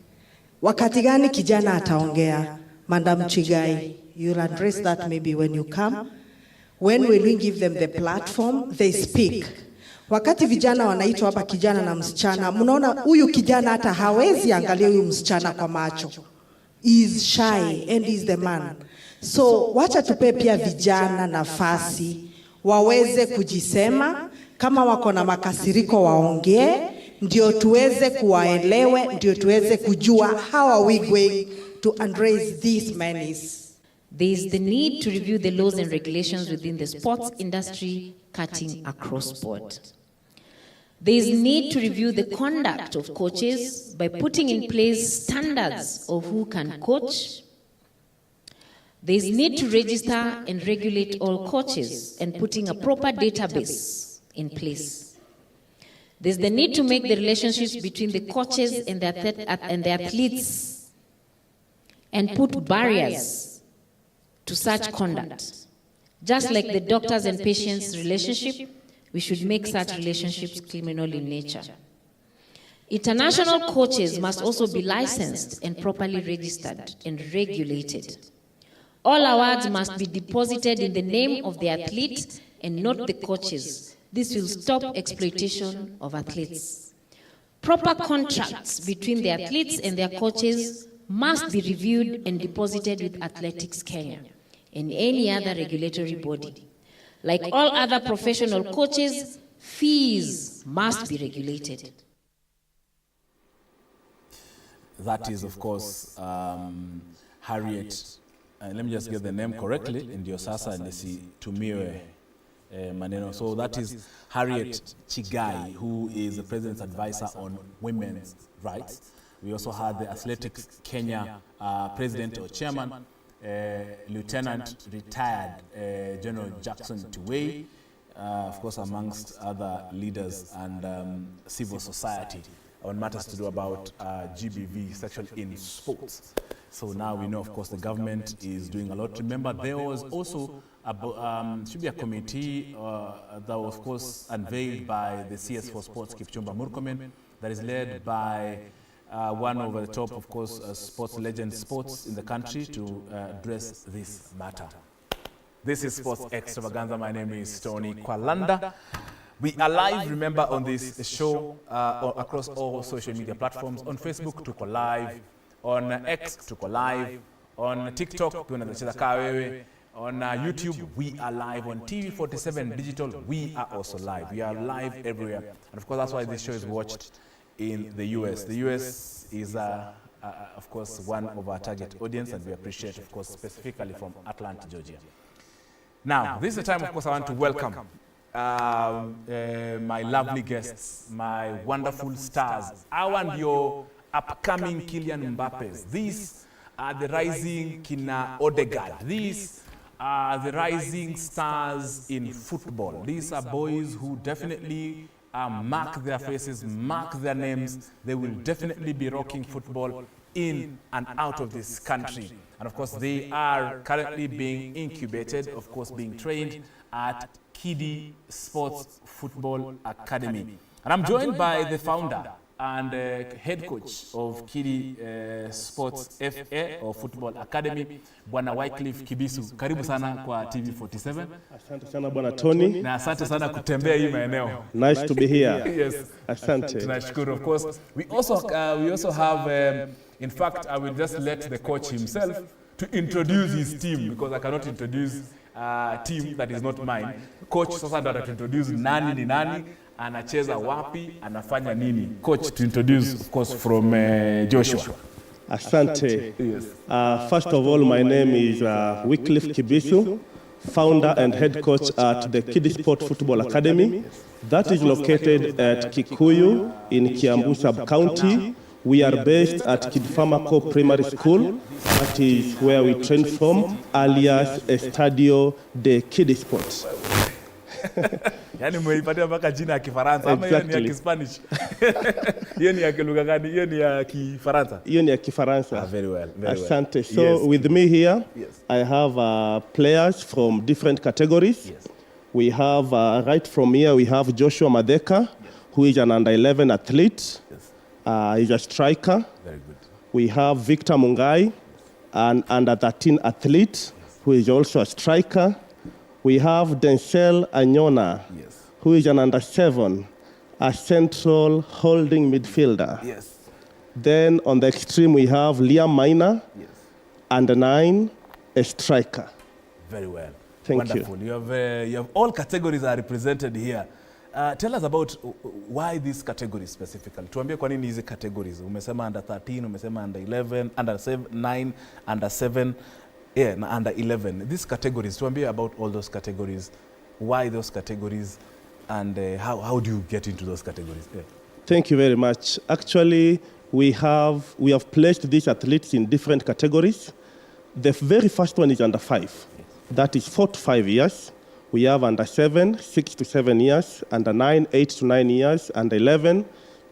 Wakati gani kijana ataongea? Madam Chigai, you'll address that maybe when you come. When will we give them the platform? They speak. Wakati vijana wanaitwa hapa kijana na msichana, mnaona huyu kijana hata hawezi angalia huyu msichana kwa macho. He is shy and he is the man. So wacha tupe pia vijana nafasi waweze kujisema, kama wako na makasiriko waongee, ndio tuweze kuwaelewe, ndio tuweze kujua how are we going to address these menace. There is the need to review the laws and regulations within the sports industry, cutting across board. There is need to review the conduct of coaches by putting in place standards of who can coach. There is need to register and regulate all coaches and putting a proper database in place. There's the need to make the relationships between the coaches and the athletes and put barriers to such conduct. Just like the doctors and patients relationship, we should make such relationships criminal in nature. International coaches must also be licensed and properly registered and regulated. All awards must be deposited in the name of the athlete and not the coaches. This will stop exploitation of athletes. Proper contracts between the athletes and their coaches must be reviewed and deposited with Athletics Kenya and any other regulatory body. Like all other professional coaches, fees must be regulated. That is, of course, Harriet let me just get the name correctly, ndio sasa nisitumiwe maneno. So that is Harriet Chigai, who is the President's advisor on women's rights. We also had the Athletics Kenya President or Chairman, Lieutenant retired General Jackson Tuwei, of course amongst other leaders and civil society on matters to do about GBV, sexual in sports. So now we know, of course, the government is doing a lot. Remember, there was also should be a committee that was, of course, unveiled by the CS for Sports, Kipchumba Murkomen, that is led by one over the top, of course, sports legend sports in the country to address this matter. This is Sports Extravaganza. My name is Tony Kwalanda. We are live, remember, on this show across all social media platforms. On Facebook, tuko live. On X, tuko live. On TikTok, on YouTube, we are live. On TV47 Digital, we are also live. We are live everywhere. And of course, that's why this show is watched in the US. The US is, of course, one of our target audience, and we appreciate, of course, specifically from Atlanta, Georgia. Now, this is the time, of course, I want to welcome my lovely guests, my wonderful stars, our and your upcoming Kylian Mbappes. These are the rising Kina Odegaard. These are the rising stars in football. These are boys who definitely mark their faces, mark their names. They will definitely be rocking football in and out of this country. And of course, they are currently being incubated, of course, being trained at Kiddie Sports Football Academy. And I'm joined by the founder and head coach of Kiddie Sports FA or Football Academy, Bwana Wycliffe Kibisu. Karibu sana kwa TV47. Asante sana Bwana Tony. Na asante sana kutembea hii maeneo. Nice to be here. Yes. Asante. Tunashukuru. Of course, we also have, in fact, I will just let the coach himself to introduce his team, because I cannot introduce a team that is not mine. Coach sasa ndo introduce nani ni nani, anacheza wapi, anafanya nini. Coach, to introduce, of course, from Joshua. Asante. Yes. First of all, my name is Wycliffe Kibisu, founder and head coach at the Kiddie Sport Football Academy. That is located at Kikuyu in Kiambu Sub-County. We are based at Kidfamaco Primary School. That is where we train from, alias Estadio de Kiddie Sports. Yani mmeipatia mpaka jina ya Kifaransa ama hiyo ni ya Kispanish? Hiyo ni ya lugha gani? Hiyo ni ya Kifaransa? Hiyo ni ya Kifaransa. Very well. Very Asante. Well. So yes. With me here, yes. I have players from different categories. Yes. We have, right from here, we have Joshua Madeka, yes. who is an under-11 athlete. Yes. He's a striker. Very good. We have Victor Mungai, an under-13 athlete, yes. who is also a striker. We have Denzel Anyona, yes. who is an under-7, a central holding midfielder. Yes. Then on the extreme, we have Liam Maina, yes. under-9, a striker. Very well. Thank Wonderful. You have all categories are represented here. Tell us about why these categories specifically. Tuambie kwa nini hizi categories. Umesema under 13, umesema under 11, under 9, under 7, yeah, under 11. These categories, tuambie about all those categories. Why those categories, and how do you get into those categories? Yeah. Thank you very much. Actually, we have placed these athletes in different categories. The very first one is under 5. That is 4 to 5 years. We have under 7, 6 to 7 years, under 9, 8 to 9 years, under 11,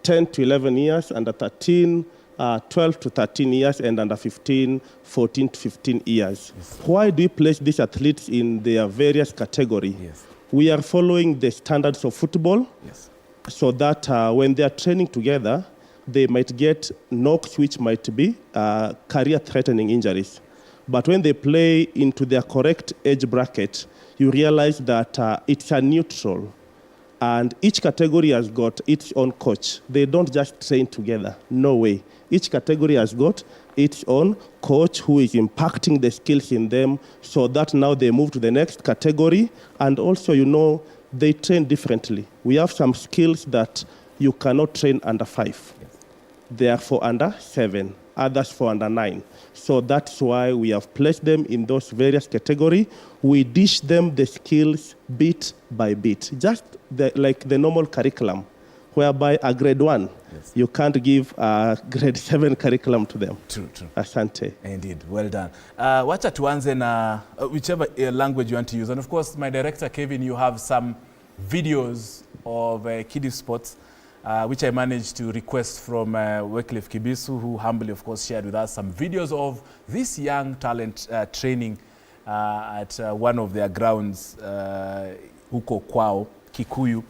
10 to 11 years, under 13, 12 to 13 years, and under 15, 14 to 15 years. Yes. Why do we place these athletes in their various categories? Yes. We are following the standards of football, yes. so that when they are training together, they might get knocks which might be career-threatening injuries. But when they play into their correct age bracket, you realize that it's a neutral, and each category has got its own coach. They don't just train together, no way. Each category has got its own coach who is impacting the skills in them, so that now they move to the next category, and also, they train differently. We have some skills that you cannot train under 5. Yes. They are for under 7. others for under 9. So that's why we have placed them in those various categories. We dish them the skills bit by bit, just like the normal curriculum, whereby a grade 1, you can't give a grade 7 curriculum to them. True. Asante. Indeed, well done. Wacha tuanze na whichever language you want to use. And of course, my director, Kevin, you have some videos of kiddie sports, which I managed to request from Wycliffe Kibisu, who humbly, of course, shared with us some videos of this young talent training at one of their grounds, huko kwao, Kikuyu.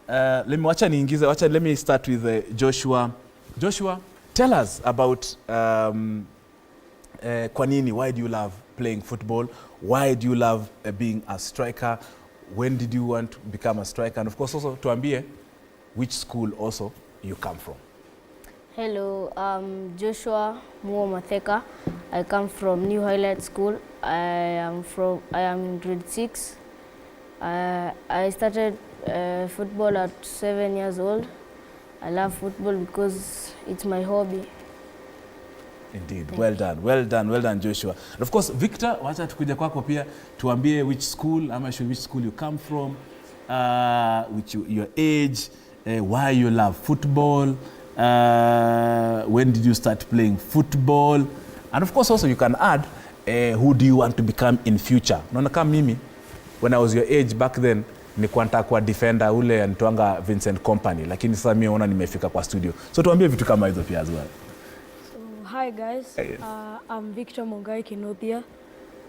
Let me start with Joshua. Joshua, tell us about kwa nini, why do you love playing football? Why do you love being a striker? When did you want to become a striker? And of course also tuambie which school also you come from. Hello, I'm Joshua Muo Matheka. I come from New Highlight School. I am in grade 6. I started football at 7 years old. I love football because it's my hobby. Indeed. Well done, Joshua. And of course, Victor, wacha tukuja kwako pia tuambie which school you come from, which your age, why you love football, when did you start playing football, and of course also you can add who do you want to become in future. Unaona kama mimi when I was your age back then nilikuwa nataka kuwa defender ule anitwanga Vincent Company, lakini sasa mimi naona nimefika kwa studio. So tuambie vitu kama hizo pia as well. Hi guys, I'm Victor Mongai Kinothia.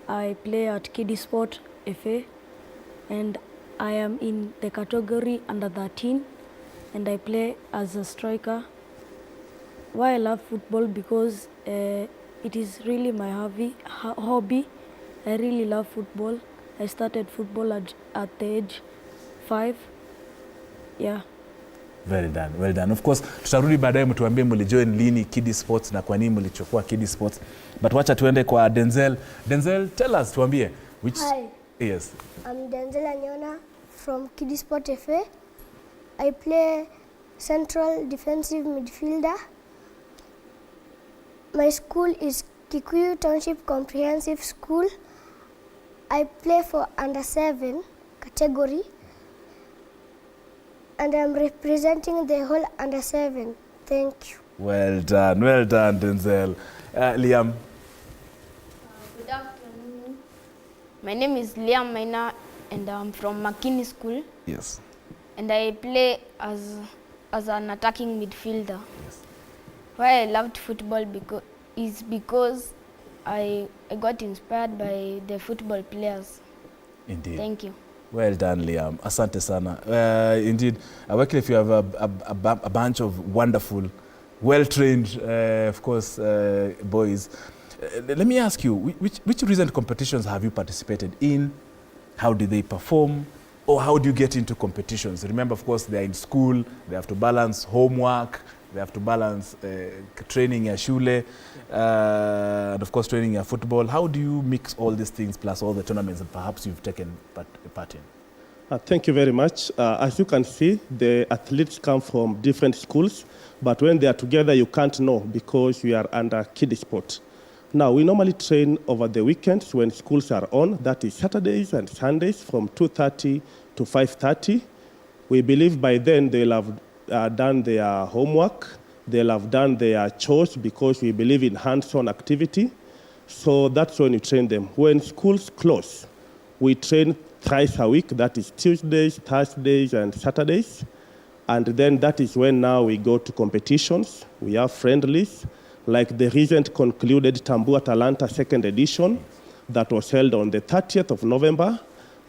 I play at Kiddie Sport FA and I am in the category under 13 and I play as a striker. Why I love football? Because it is really my hobby. I really love football. I started football at the age 5. Yeah. Well done. Of course, tutarudi baadaye mtuambie mlijoin lini Kiddie Sports na kwa nini mlichukua Kiddie Sports. But wacha tuende kwa Denzel. Denzel, tell us, tuambie which... Hi. Yes. I'm Denzel Anyona from Kiddie Sport FA. I play central defensive midfielder. My school is Kikuyu Township Comprehensive School. I play for under 7 category. And I'm representing the whole under 7. Thank you. Well done, Denzel. Liam. Good afternoon. My name is Liam Maina and I'm from Makini School. Yes. And I play as an attacking midfielder. Yes. Why I loved football because I got inspired by the football players. Indeed. Thank you. Well done, Liam. Asante sana. Indeed, Wycliffe, you have a bunch of wonderful, well-trained, of course, boys. Let me ask you, which recent competitions have you participated in? How did they perform? Or how do you get into competitions? Remember, of course, they're in school, they have to balance homework, they have to balance training at shule, and of course training at football. How do you mix all these things plus all the tournaments that perhaps you've taken part in? Thank you very much. As you can see, the athletes come from different schools, but when they are together, you can't know because we are under Kiddie Sport. Now, we normally train over the weekends when schools are on, that is Saturdays and Sundays from 2:30 to 5:30. We believe by then they'll have done their homework, they'll have done their chores because we believe in hands-on activity. So that's when we train them. When schools close, we train thrice a week, that is Tuesdays, Thursdays, and Saturdays. And then that is when now we go to competitions. We have friendlies, like the recent concluded Tambua Talanta 2nd edition that was held on the 30th of November.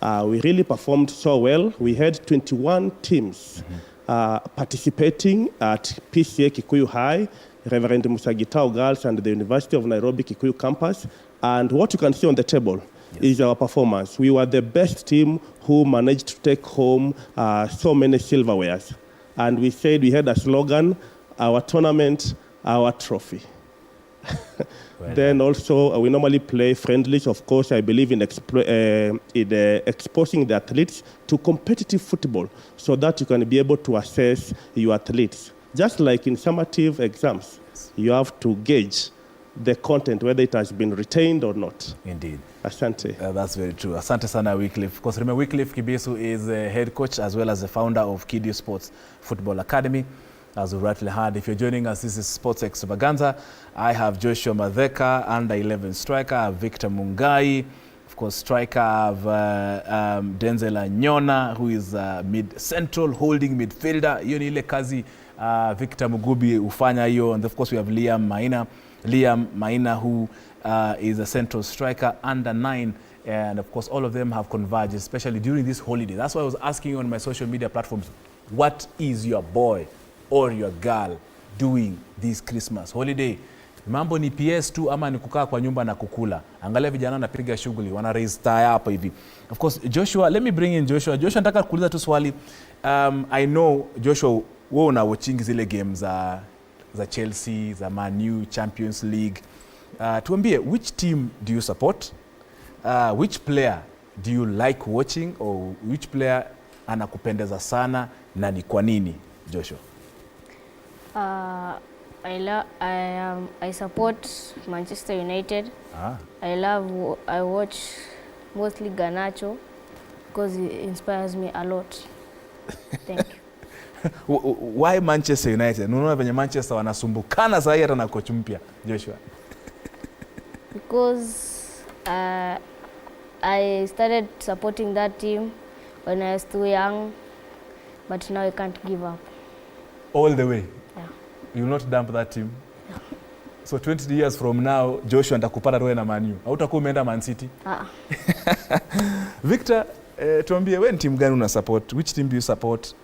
We really performed so well. We had 21 teams participating at PCA Kikuyu High, Reverend Musagitao Girls, and the University of Nairobi Kikuyu campus. And what you can see on the table is our performance. We were the best team who managed to take home so many silverwares. And we said we had a slogan, our tournament, our trophy. Then also, we normally play friendlies. Of course, I believe in exposing the athletes to competitive football so that you can be able to assess your athletes. Just like in summative exams, you have to gauge the content, whether it has been retained or not. Indeed. Asante. That's very true. Asante sana, Wycliffe. Because remember, Wycliffe Kibisu is the head coach as well as the founder of Kidio Sports Football Academy. As we rightly heard, if you're joining us, this is Sports Extravaganza. I have Joshua Madheka, under 11 striker. I have Victor Mungai. Of course, striker, I have Denzel Anyona, who is mid-central holding midfielder. Hiyo ni ile kazi Victor Mugubi ufanya hiyo. And of course, we have Liam Maina, who is a central striker, under 9. And of course, all of them have converged, especially during this holiday. That's why I was asking you on my social media platforms, what is your boy or your girl doing this Christmas holiday? Mambo ni PS2 ama ni kukaa kwa nyumba na kukula? Angalia vijana napiga shughuli, wana raise tire hapa hivi. Of course, Joshua, let me bring in Joshua. Joshua, nataka kuuliza tu swali. I know, Joshua, wewe una watching zile games za Chelsea, za Man U, Champions League. Tuambie, which team do you support? Which player do you like watching, or which player anakupendeza sana na ni kwa nini, Joshua? I support Manchester United. I watch mostly Garnacho because he inspires me a lot. Thank you. Why Manchester United? Unaona venye Manchester wanasumbukana sasa hata na coach mpya, Joshua. Because I started supporting that team when I was too young, but now I can't give up. All the way? Yeah. You will not dump that team? Yeah. So 20 years from now, Joshua nitakupata wewe na Man U. Hautakuwa umeenda Man City? Victor, tuambie wewe ni team gani una support? Which team do you support?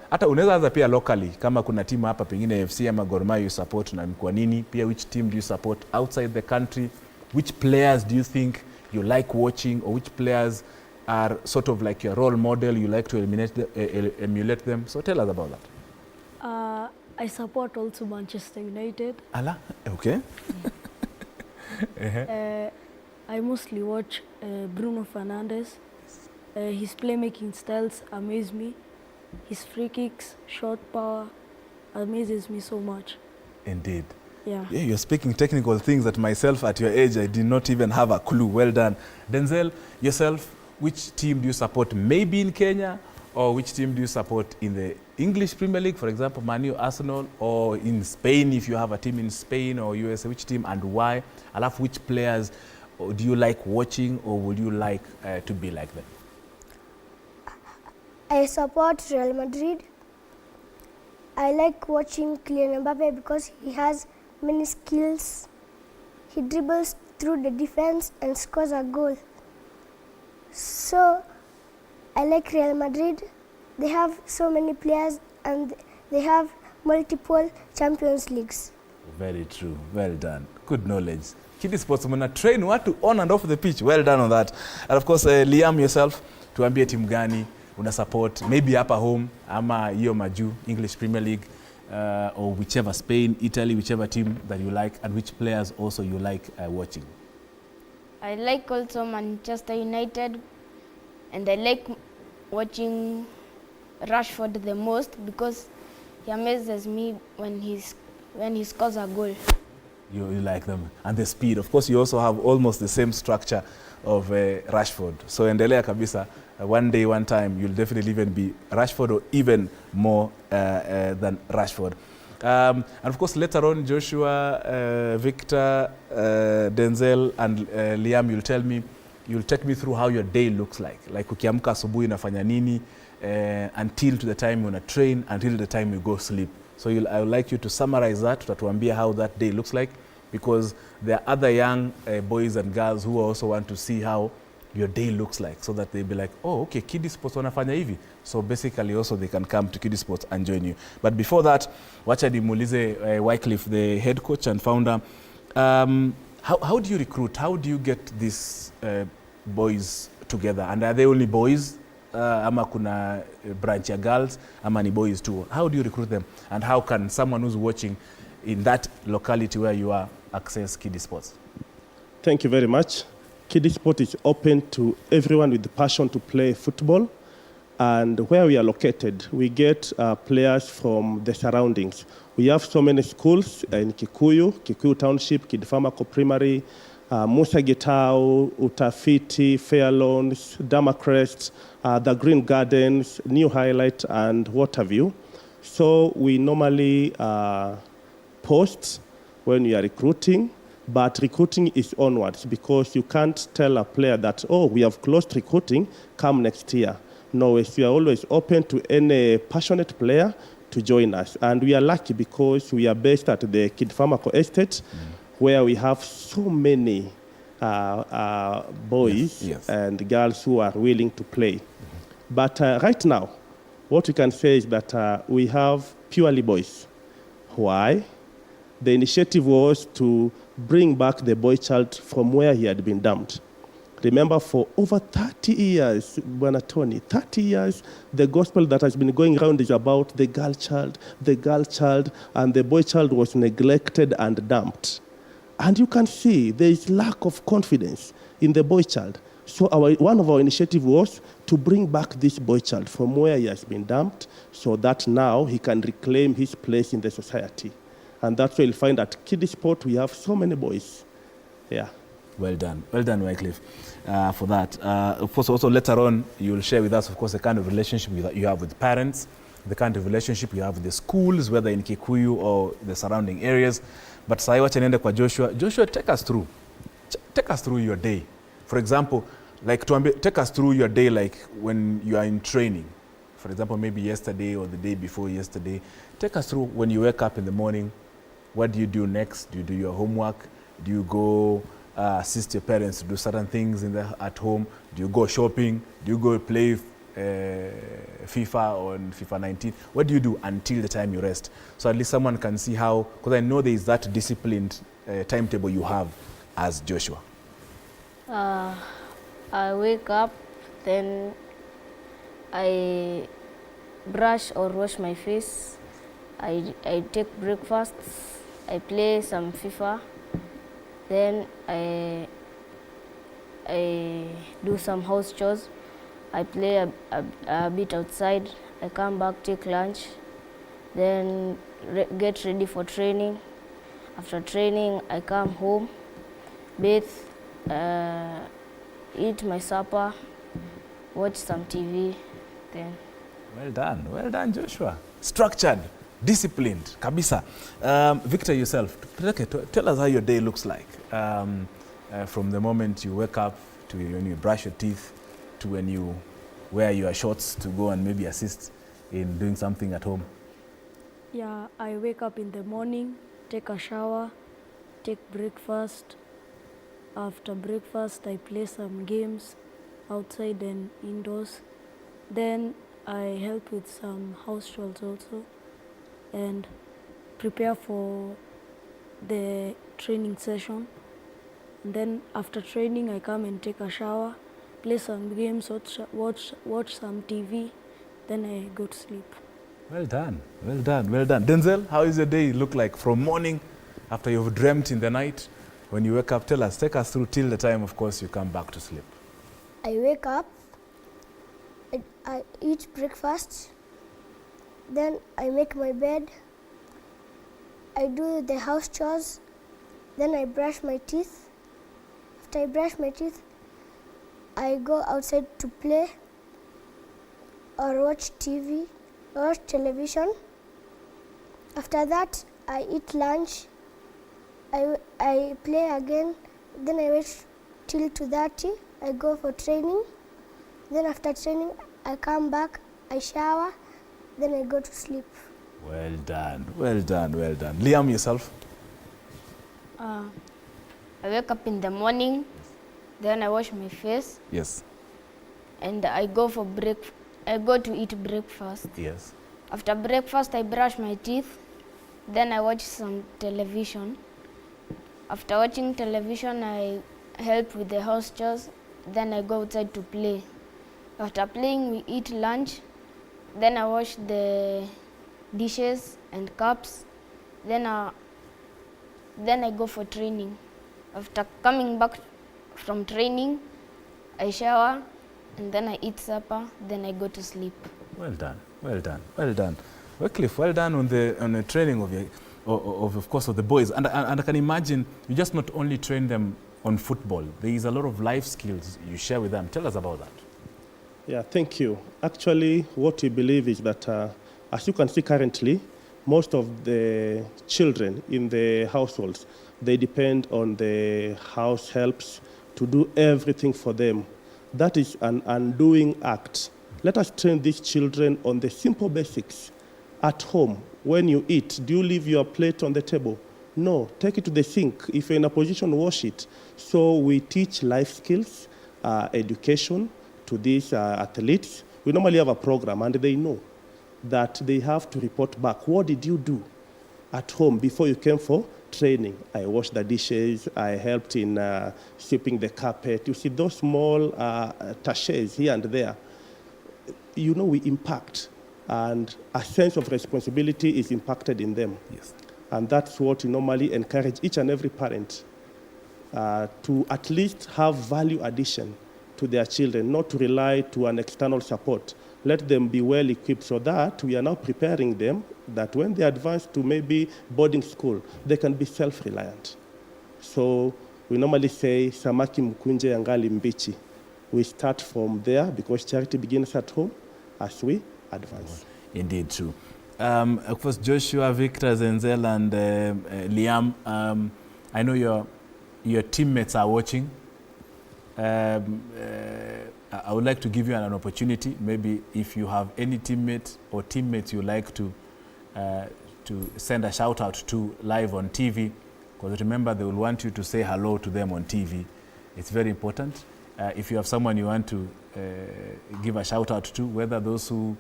Hata unaweza anza pia locally, kama kuna timu hapa pengine FC ama Gor Mahia you support na kwa nini? Pia which team do you support outside the country? Which players do you think you like watching, or which players are sort of like your role model, you like to emulate them? So tell us about that. I support also Manchester United. Allah, okay. I mostly watch Bruno Fernandes. His playmaking styles amaze me. His free kicks, shot power amazes me so much. Indeed. Yeah. Yeah, you're speaking technical things that myself at your age, I did not even have a clue. Well done. Denzel, yourself, which team do you support? Maybe in Kenya, or which team do you support in the English Premier League, for example, Man U, Arsenal, or in Spain, if you have a team in Spain or USA, which team and why? I love which players do you like watching, or would you like to be like them? I support Real Madrid. I like watching Kylian Mbappe because he has many skills. He dribbles through the defense and scores a goal. So I like Real Madrid. They have so many players and they have multiple Champions Leagues. Very true. Well done. Good knowledge. Kids Sports, mna train watu on and off the pitch. Well done on that. And of course, Liam, yourself, tuambie timu gani una support, maybe hapa home ama hiyo majuu, English Premier League, or whichever, Spain, Italy, whichever team that you like, and which players also you like watching. I like also Manchester United, and I like watching Rashford the most because he amazes me when he scores a goal. You like them, and the speed. Of course, you also have almost the same structure of Rashford. So endelea kabisa. One day, one time, you'll definitely even be Rashford, or even more than Rashford. And of course, later on, Joshua, Victor, Denzel, and Liam, you'll take me through how your day looks like. Like ukiamka asubuhi unafanya nini, until to the time you wanna train, until the time you go sleep. So I would like you to summarize that, tutatuambia how that day looks like, because there are other young boys and girls who also want to see how your day looks like, so that they'll be like, oh, okay, Kiddie Sports wanafanya hivi. So basically also they can come to Kiddie Sports and join you. But before that, wacha nimuulize Wycliffe, the head coach and founder, how do you recruit? How do you get these boys together? And are they only boys? Ama kuna branch ya girls, ama ni boys too? How do you recruit them? And how can someone who's watching in that locality where you are access Kiddie Sports? Thank you very much. Kiddie Sport is open to everyone with the passion to play football. And where we are located, we get players from the surroundings. We have so many schools in Kikuyu Township, Kidfamako Primary, Musa Gitau, Utafiti, Fairlawns, Damacrest, the Green Gardens, New Highlight, and Waterview. So we normally post when we are recruiting, but recruiting is onwards because you can't tell a player that, oh, we have closed recruiting, come next year. No, we are always open to any passionate player to join us. And we are lucky because we are based at the Kidfamako Estate, where we have so many boys and girls who are willing to play. But right now, what we can say is that we have purely boys. Why? The initiative was to bring back the boy child from where he had been dumped. Remember, for over 30 years, Bwana Tony, 30 years, the gospel that has been going around is about the girl child, and the boy child was neglected and dumped. And you can see there is lack of confidence in the boy child. So one of our initiatives was to bring back this boy child from where he has been dumped so that now he can reclaim his place in the society. And that's why you'll find at Kiddie Sport we have so many boys. Yeah. Well done, Wycliffe, for that. Of course, also later on, you'll share with us, of course, the kind of relationship that you have with parents, the kind of relationship you have with the schools, whether in Kikuyu or the surrounding areas. But sai wacha niende kwa Joshua. Joshua, take us through your day. For example, take us through your day like when you are in training. For example, maybe yesterday or the day before yesterday. Take us through when you wake up in the morning. What do you do next? Do you do your homework? Do you go assist your parents to do certain things at home? Do you go shopping? Do you go play FIFA or FIFA 19? What do you do until the time you rest? So at least someone can see how, because I know there is that disciplined timetable you have as Joshua. I wake up, then I brush or wash my face. I take breakfast. I play some FIFA. Then I do some house chores. I play a bit outside. I come back, take lunch. Then get ready for training. After training, I come home, bathe, eat my supper, watch some TV. Then. Well done, Joshua. Structured, disciplined, kabisa. Victor, yourself, tell us how your day looks like. From the moment you wake up to when you brush your teeth to when you wear your shorts to go and maybe assist in doing something at home. Yeah, I wake up in the morning, take a shower, take breakfast. After breakfast, I play some games outside and indoors. Then I help with some house chores also and prepare for the training session. And then after training, I come and take a shower, play some games, watch some TV, then I go to sleep. Well done. Denzel, how is your day look like from morning after you've dreamt in the night? When you wake up, take us through till the time, of course, you come back to sleep. I wake up, I eat breakfast, then I make my bed, I do the house chores, then I brush my teeth. After I brush my teeth, I go outside to play or watch TV, or watch television. After that, I eat lunch, I play again, then I wait till 2:30, I go for training. Then after training, I come back, I shower, then I go to sleep. Well done. Liam, yourself? I wake up in the morning, then I wash my face. Yes. And I go to eat breakfast. Yes. After breakfast, I brush my teeth, then I watch some television. After watching television, I help with the house chores, then I go outside to play. After playing, we eat lunch, then I wash the dishes and cups, then I go for training. After coming back from training, I shower, and then I eat supper, then I go to sleep. Well done, well done, well done. Wycliffe, well done on the training of course, of the boys. And I can imagine you just not only train them on football, there is a lot of life skills you share with them. Tell us about that. Yeah, thank you. Actually, what we believe is that, as you can see currently, most of the children in the households, they depend on the house helps to do everything for them. That is an undoing act. Let us train these children on the simple basics. At home, when you eat, do you leave your plate on the table? No, take it to the sink. If you're in a position, wash it. So we teach life skills, education to these athletes. We normally have a program, and they know that they have to report back. What did you do at home before you came for training? I washed the dishes, I helped in sweeping the carpet. You see those small tâches here and there. You know, we impact, and a sense of responsibility is impacted in them. Yes. And that's what we normally encourage each and every parent to at least have value addition to their children, not to rely to an external support. Let them be well equipped so that we are now preparing them that when they advance to maybe boarding school, they can be self-reliant. So we normally say, samaki mkunje angali mbichi. We start from there because charity begins at home as we advance. Indeed, true. Of course, Joshua, Victor, Zenzel, and Liam, I know your teammates are watching. I would like to give you an opportunity. Maybe if you have any teammate or teammates you like to send a shout out to live on TV, because remember they will want you to say hello to them on TV. It's very important. If you have someone you want to give a shout out to, whether those who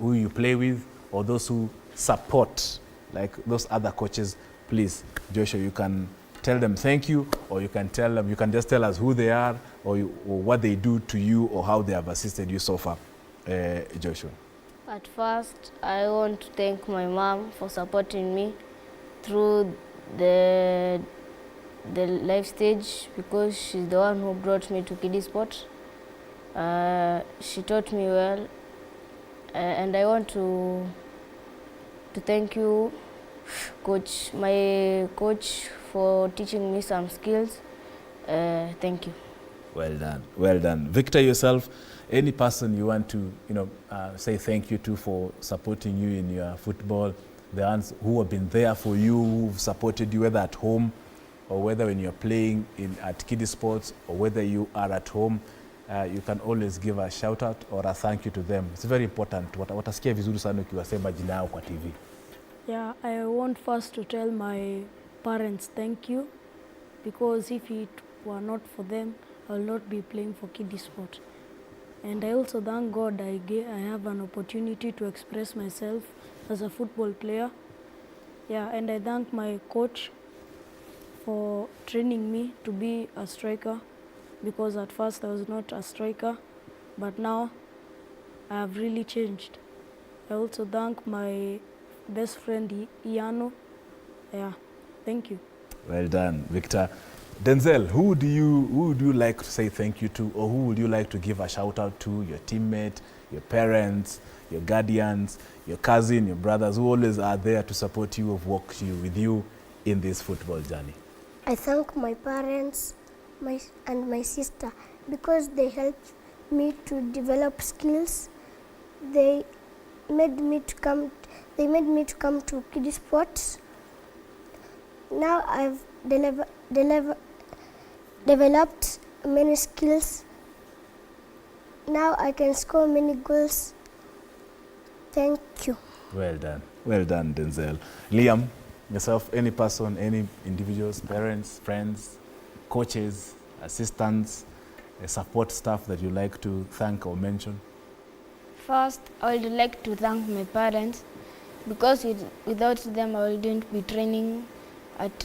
you play with or those who support, like those other coaches, please, Joshua, you can tell them thank you, or you can tell them, you can just tell us who they are or what they do to you or how they have assisted you so far. Joshua. At first, I want to thank my mom for supporting me through the life stage, because she's the one who brought me to kiddie sport. She taught me well, and I want to thank you, coach, my coach, for teaching me some skills. Thank you. Well done, well done. Victor, yourself, any person you want to, say thank you to for supporting you in your football, the ones who have been there for you, who've supported you, whether at home or whether when you're playing at kiddie sports, or whether you are at home, you can always give a shout out or a thank you to them. It's very important. Watasikia vizuri sana ukiwasema jina yao kwa TV. Yeah, I want first to tell my parents thank you, because if it were not for them, I will not be playing for kiddie sport. And I also thank God I have an opportunity to express myself as a football player. Yeah, and I thank my coach for training me to be a striker, because at first I was not a striker, but now I have really changed. I also thank my best friend Iano. Yeah, thank you. Well done, Victor. Denzel, who do you like to say thank you to, or who would you like to give a shout out to? Your teammate, your parents, your guardians, your cousin, your brothers, who always are there to support you, have walked with you in this football journey? I thank my parents and my sister, because they helped me to develop skills. They made me to come to kiddie sports. Now I've developed many skills. Now I can score many goals. Thank you. Well done, Denzel. Liam, yourself, any person, any individuals, parents, friends, coaches, assistants, support staff that you like to thank or mention? First, I would like to thank my parents, because without them I wouldn't be training at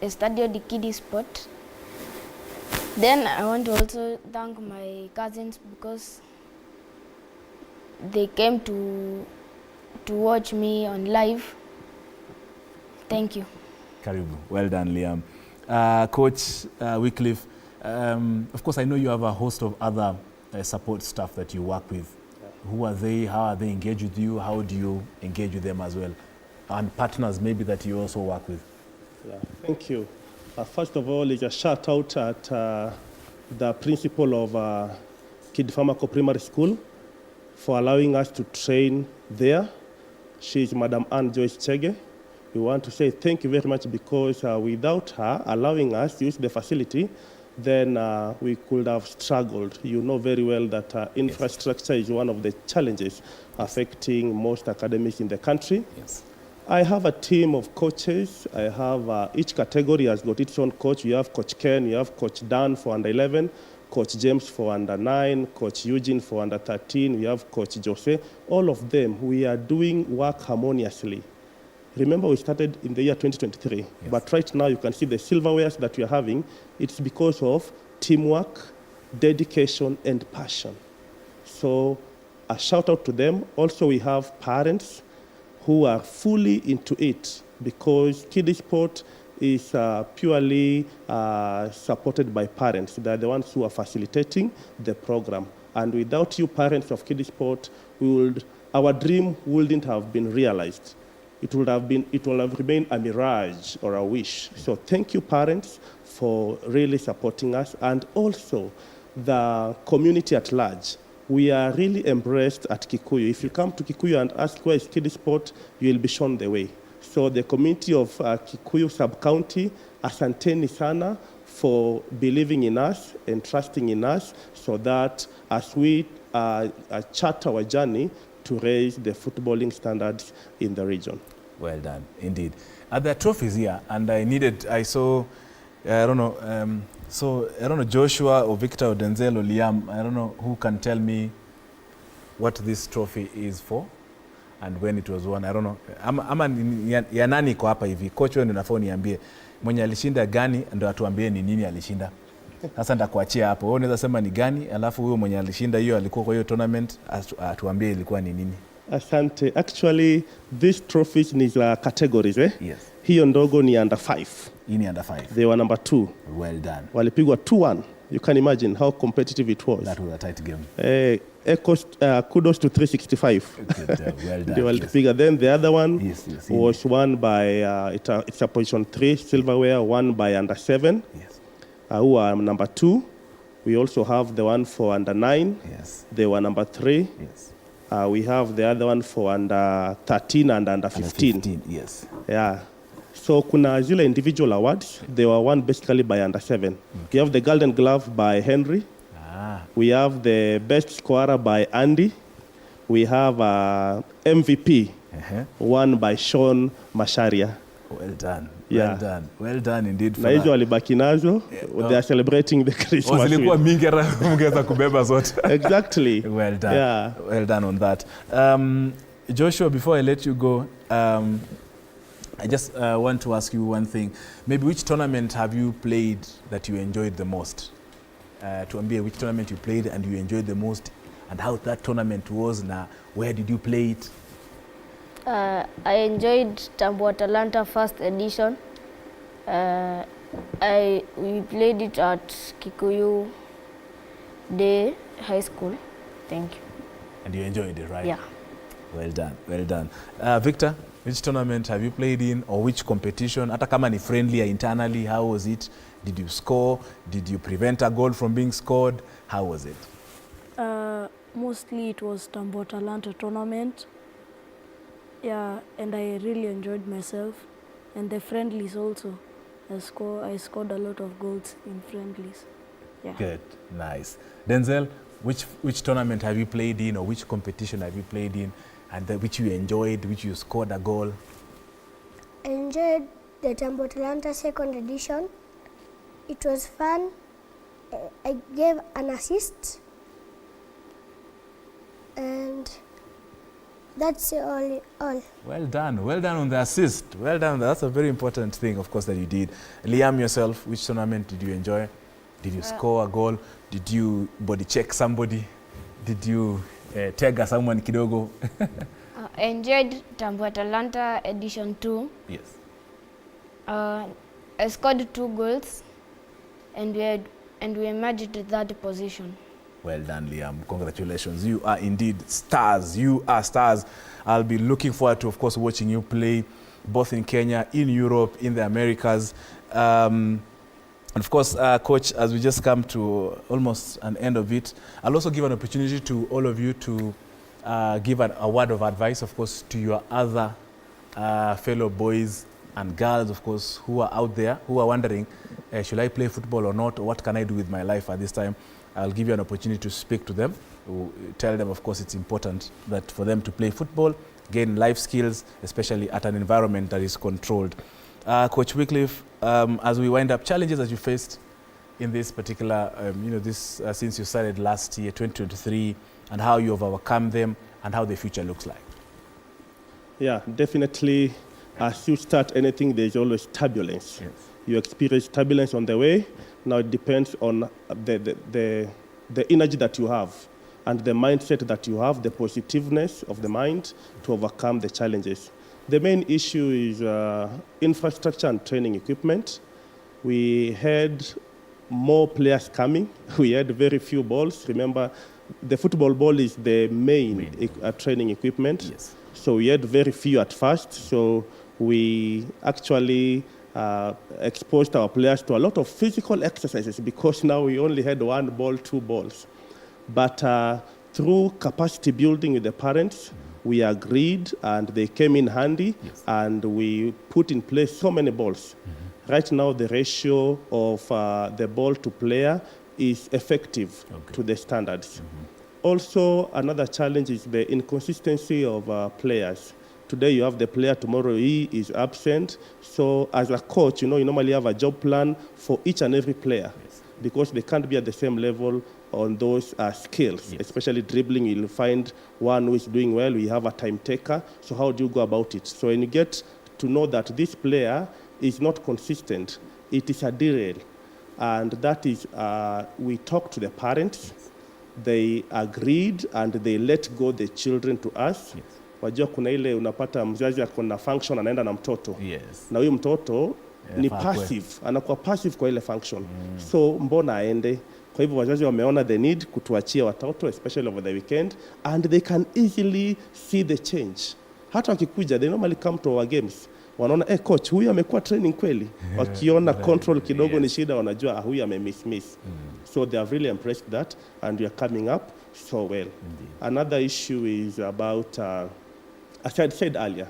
Estadio de Kiddie Sport. Then I want to also thank my cousins, because they came to watch me on live. Thank you. Karibu. Well done, Liam. Coach Wycliffe, of course I know you have a host of other support staff that you work with, who are they? How are they engaged with you? How do you engage with them as well? And partners maybe that you also work with. Yeah, thank you. First of all, it's a shout out at the principal of Kid Pharmaco Primary School for allowing us to train there. She's Madam Anne Joyce Chege. We want to say thank you very much because without her allowing us to use the facility, then we could have struggled. You know very well that infrastructure is one of the challenges affecting most academics in the country. Yes. I have a team of coaches. I have each category has got its own coach. You have Coach Ken, you have Coach Dan for under 11, Coach James for under 9, Coach Eugene for under 13, we have Coach Jose. All of them, we are doing work harmoniously. Remember, we started in the year 2023, yes. But right now you can see the silverwares that we are having. It's because of teamwork, dedication, and passion. So a shout out to them. Also, we have parents who are fully into it because kiddie sport is purely supported by parents. They're the ones who are facilitating the program. And without you parents of kiddie sport, our dream wouldn't have been realized. It will have remained a mirage or a wish. So thank you parents for really supporting us, and also the community at large. We are really embraced at Kikuyu. If you come to Kikuyu and ask where is kiddie sport, you will be shown the way. So the community of Kikuyu sub-county, asanteni sana for believing in us and trusting in us so that as we chart our journey to raise the footballing standards in the region. Well done, indeed. There are trophies here, and I saw, I don't know, Joshua or Victor or Denzel or Liam, I don't know who can tell me what this trophy is for and when it was won. I don't know. Ama ya nani kwa hapa hivi? Coach wewe ndio unafaa niambie mwenye alishinda gani ndio atuambie ni nini alishinda. Sasa nitakuachia hapo. Wewe unaweza sema ni gani, alafu huyo mwenye alishinda hiyo alikuwa kwa hiyo tournament atuambie ilikuwa ni nini. Asante. Actually, these trophies ni categories, eh? Yes. Hiyo ndogo ni under 5. Hii ni under 5. They were number 2. Well done. Walipigwa 2-1. You can imagine how competitive it was. That was a tight game. Kudos to 365. Well done. Yes. Then the other one was won by, it's a position 3, silverware, won by under 7. Yes. Who are number 2. We also have the one for under 9. Yes. They were number 3. Yes. We have the other one for under 13 and under 15. Under 15, yes. Yeah. So kuna zile individual awards, they were won basically by under 7. We have the Golden Glove by Henry. We have the best scorer by Andy. We have MVP won by Sean Masharia. Well done. Yeah. Well done. Well done indeed. Na hizo walibaki nazo, they are celebrating the Christmas. Zilikuwa mingi mngeza kubeba zote. Exactly. Well done. Yeah. Well done on that. Joshua, before I let you go, I just want to ask you one thing. Maybe which tournament have you played that you enjoyed the most? Tuambie which tournament you played and you enjoyed the most, and how that tournament was, na where did you play it? I enjoyed Tambo Atalanta first edition. We played it at Kikuyu Day High School. Thank you. And you enjoyed it, right? Yeah. Well done, well done. Victor, which tournament have you played in, or which competition? Hata kama ni friendly internally, how was it? Did you score? Did you prevent a goal from being scored? How was it? Mostly it was Tambo Atalanta tournament. Yeah, and I really enjoyed myself. And the friendlies also. I scored a lot of goals in friendlies. Yeah. Good, nice. Denzel, which tournament have you played in, or which competition have you played in, and which you enjoyed, which you scored a goal? I enjoyed the Tambo Atalanta second edition. It was fun. I gave an assist. And that's all. Well done on the assist. Well done. That's a very important thing, of course, that you did. Liam, yourself, which tournament did you enjoy? Did you score a goal? Did you body check somebody? Did you tag someone kidogo? I enjoyed Tambo Atalanta edition 2. Yes. I scored 2 goals, and we emerged at that position. Well done, Liam. Congratulations. You are indeed stars. You are stars. I'll be looking forward to, of course, watching you play both in Kenya, in Europe, in the Americas. And of course, Coach, as we just come to almost an end of it, I'll also give an opportunity to all of you to give a word of advice, of course, to your other fellow boys and girls, of course, who are out there, who are wondering, should I play football or not? Or what can I do with my life at this time? I'll give you an opportunity to speak to them. Tell them, of course, it's important that for them to play football, gain life skills, especially at an environment that is controlled. Coach Wycliffe, as we wind up, challenges that you faced in this particular, since you started last year, 2023, and how you have overcome them and how the future looks like. Yeah, definitely. As you start anything, there's always turbulence. Yes. You experience turbulence on the way. Now it depends on the energy that you have and the mindset that you have, the positiveness of the mind to overcome the challenges. The main issue is infrastructure and training equipment. We had more players coming. We had very few balls. Remember, the football ball is the main training equipment. Yes. So we had very few at first. So we actually exposed our players to a lot of physical exercises because now we only had 1 ball, 2 balls. But through capacity building with the parents, we agreed and they came in handy. Yes. And we put in place so many balls. Right now the ratio of the ball to player is effective to the standards. Also, another challenge is the inconsistency of players. Today you have the player, tomorrow he is absent. So as a coach, you normally have a job plan for each and every player because they can't be at the same level on those skills, especially dribbling. You'll find one who is doing well, we have a time taker. So how do you go about it? So when you get to know that this player is not consistent, it is a derail. And that is, we talk to the parents, they agreed and they let go the children to us. Yes. Wajua kuna ile unapata mzazi ako na function anaenda na mtoto. Yes. Na huyu mtoto ni passive, anakuwa passive kwa ile function. So mbona aende? Kwa hivyo wazazi wameona the need kutuachia watoto especially over the weekend and they can easily see the change. Hata wakikuja they normally come to our games. Wanaona coach huyu amekuwa training kweli. Wakiona control kidogo ni shida wanajua huyu miss. So they have really embraced that and we are coming up so well. Another issue is about as I said earlier,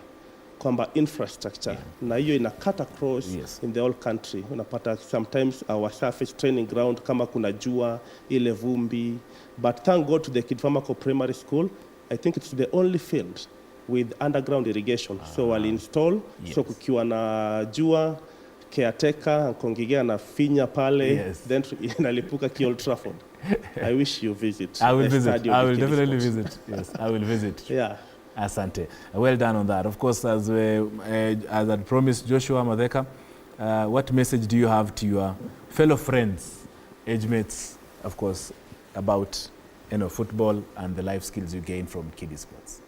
kwamba infrastructure na hiyo ina cut across in the whole country. Unapata sometimes our surface training ground kama kuna jua ile vumbi, but thank God to the Kid Famako Primary School, I think it's the only field with underground irrigation. So wali install, so kukiwa na jua caretaker Kongigea na finya pale, then inalipuka ki Old Trafford. I wish you visit. I will visit. I will definitely visit. Yes, I will visit. Yeah. Asante. Well done on that. Of course, as I promised, Joshua Madheka, what message do you have to your fellow friends, age mates, of course, about football and the life skills you gain from kiddie sports?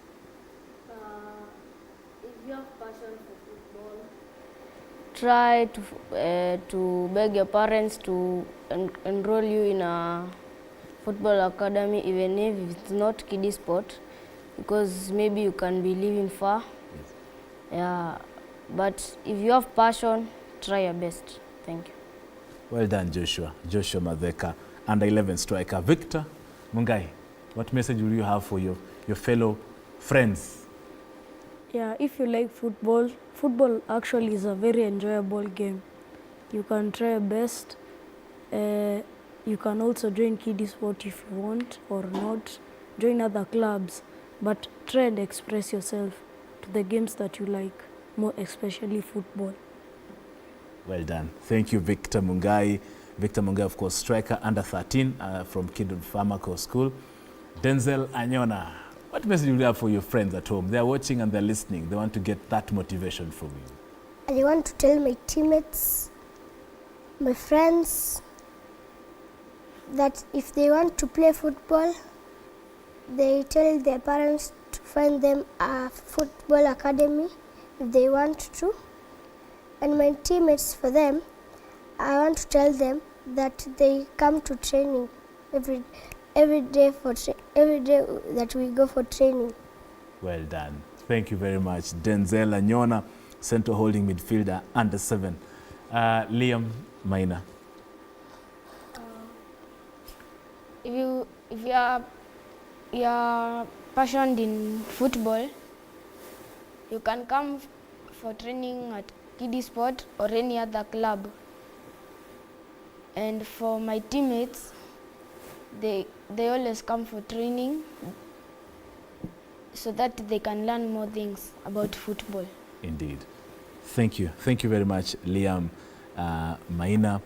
If you have passion for football, try to beg your parents to enroll you in a football academy, even if it's not kiddie sport. Because maybe you can be living far. Yeah, but if you have passion, try your best. Thank you. Well done, Joshua. Joshua Madheka, under 11 striker. Victor Mungai, what message will you have for your fellow friends? Yeah, if you like football, football actually is a very enjoyable game. You can try your best. You can also join kiddie sport if you want or not. Join other clubs. But try and express yourself to the games that you like, more especially football. Well done. Thank you, Victor Mungai. Victor Mungai, of course, striker under 13 from Kid Famako School. Denzel Anyona, what message do you have for your friends at home? They're watching and they're listening. They want to get that motivation from you. I want to tell my teammates, my friends, that if they want to play football, they tell their parents to find them a football academy if they want to. And my teammates, for them, I want to tell them that they come to training every day that we go for training. Well done. Thank you very much. Denzel Anyona, central holding midfielder, under 7. Liam Maina. If you are passionate in football, you can come for training at Kiddie Sport or any other club. And for my teammates, they always come for training so that they can learn more things about football. Indeed. Thank you. Thank you very much, Liam Maina.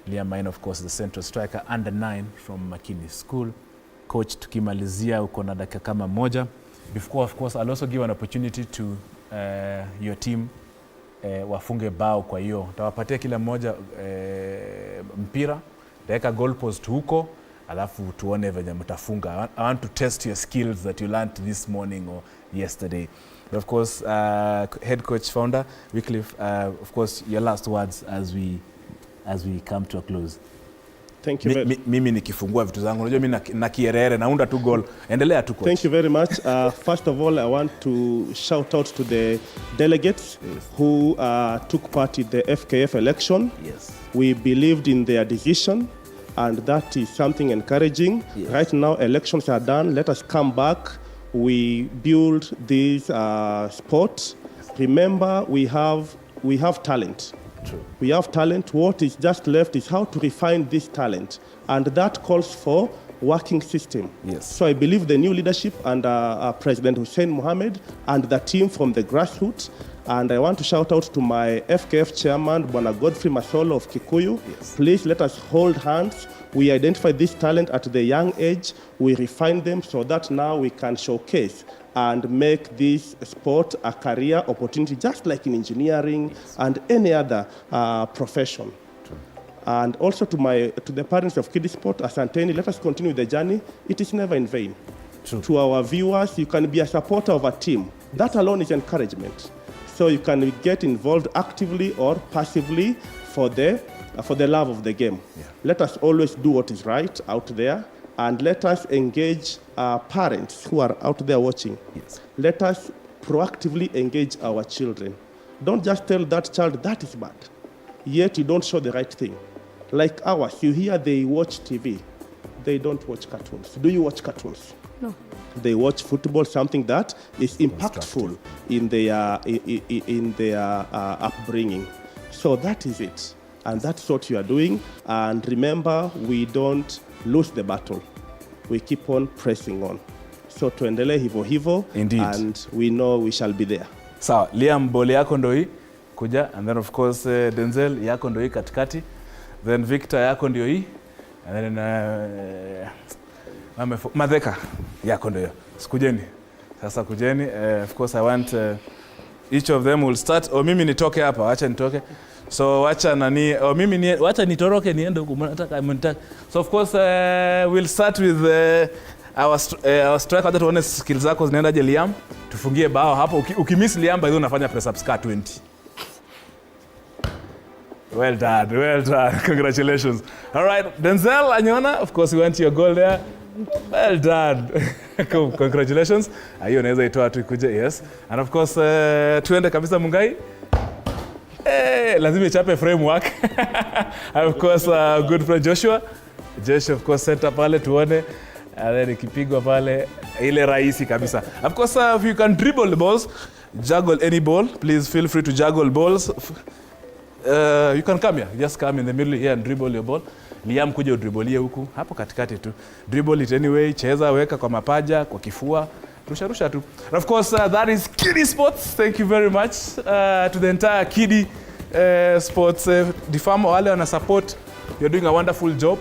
Liam Maina, of course, the central striker, under 9 from Makini School. Coach, tukimalizia uko na dakika kama moja. Before, of course, I'll also give an opportunity to your team wafunge bao. Kwa hiyo tawapatia kila mmoja mpira, daweka goalpost huko, alafu tuone venye mtafunga. I want to test your skills that you learned this morning or yesterday. But of course, head coach, founder, Wycliffe, of course, your last words as we come to a close. Thank you. Mimi nikifungua vitu zangu, unajua mimi na kierere naunda tu goal. Endelea tu coach. Thank you very much. First of all, I want to shout out to the delegates who took part in the FKF election. Yes. We believed in their decision, and that is something encouraging. Yes. Right now, elections are done. Let us come back. We build this sport. Remember, we have talent. True. We have talent. What is just left is how to refine this talent, and that calls for working system. Yes. So I believe the new leadership under President Hussein Mohammed and the team from the grassroots. And I want to shout out to my FKF chairman, Bwana Godfrey Masolo of Kikuyu. Yes. Please let us hold hands. We identify this talent at the young age. We refine them so that now we can showcase and make this sport a career opportunity, just like in engineering and any other profession. True. And also to the parents of Kiddie Sport, Asanteni, let us continue the journey. It is never in vain. True. To our viewers, you can be a supporter of a team. That alone is encouragement. So you can get involved actively or passively for the love of the game. Yeah. Let us always do what is right out there, and let us engage parents who are out there watching. Yes. Let us proactively engage our children. Don't just tell that child that is bad, yet you don't show the right thing. Like ours, you hear they watch TV. They don't watch cartoons. Do you watch cartoons? No. They watch football, something that is impactful in their upbringing. So that is it. And that's what you are doing. And remember, we don't lose the battle. We keep on pressing on. So tuendelee hivyo hivyo. Indeed. And we know we shall be there. Sawa, Liam, bole yako ndo hii kuja, and then of course Denzel yako ndo hii katikati, then Victor yako ndio hii, and then Madheka yako ndio hiyo. Sikujeni. Sasa kujeni. Of course I want each of them will start. Mimi nitoke hapa, acha nitoke. So wacha nani, wacha nitoroke niende huko, mnataka. So of course we'll start with our striker. Hata tuone skills zako zinaendaje Liam. Tufungie bao hapo. Ukimiss Liam by the way unafanya press up scar 20. Well done, well done. Congratulations. All right, Denzel Anyona, of course we want your goal there. Well done. Congratulations. Hiyo naweza itoa tu ikuje, yes. And of course tuende kabisa Mungai. Lazima ichape framework. And of course good friend Joshua. Joshua of course center pale tuone. And then ikipigwa pale ile rahisi kabisa. Of course if you can dribble the balls, juggle any ball, please feel free to juggle balls. You can come here, just come in the middle here and dribble your ball. Liam kuja udribolie huku, hapo katikati tu. Dribble it anyway, cheza, weka kwa mapaja, kwa kifua, rusha tu. And of course that is Kiddie Sports. Thank you very much to the entire Kiddie Sports DFAM, wale wana support. You're doing a wonderful job.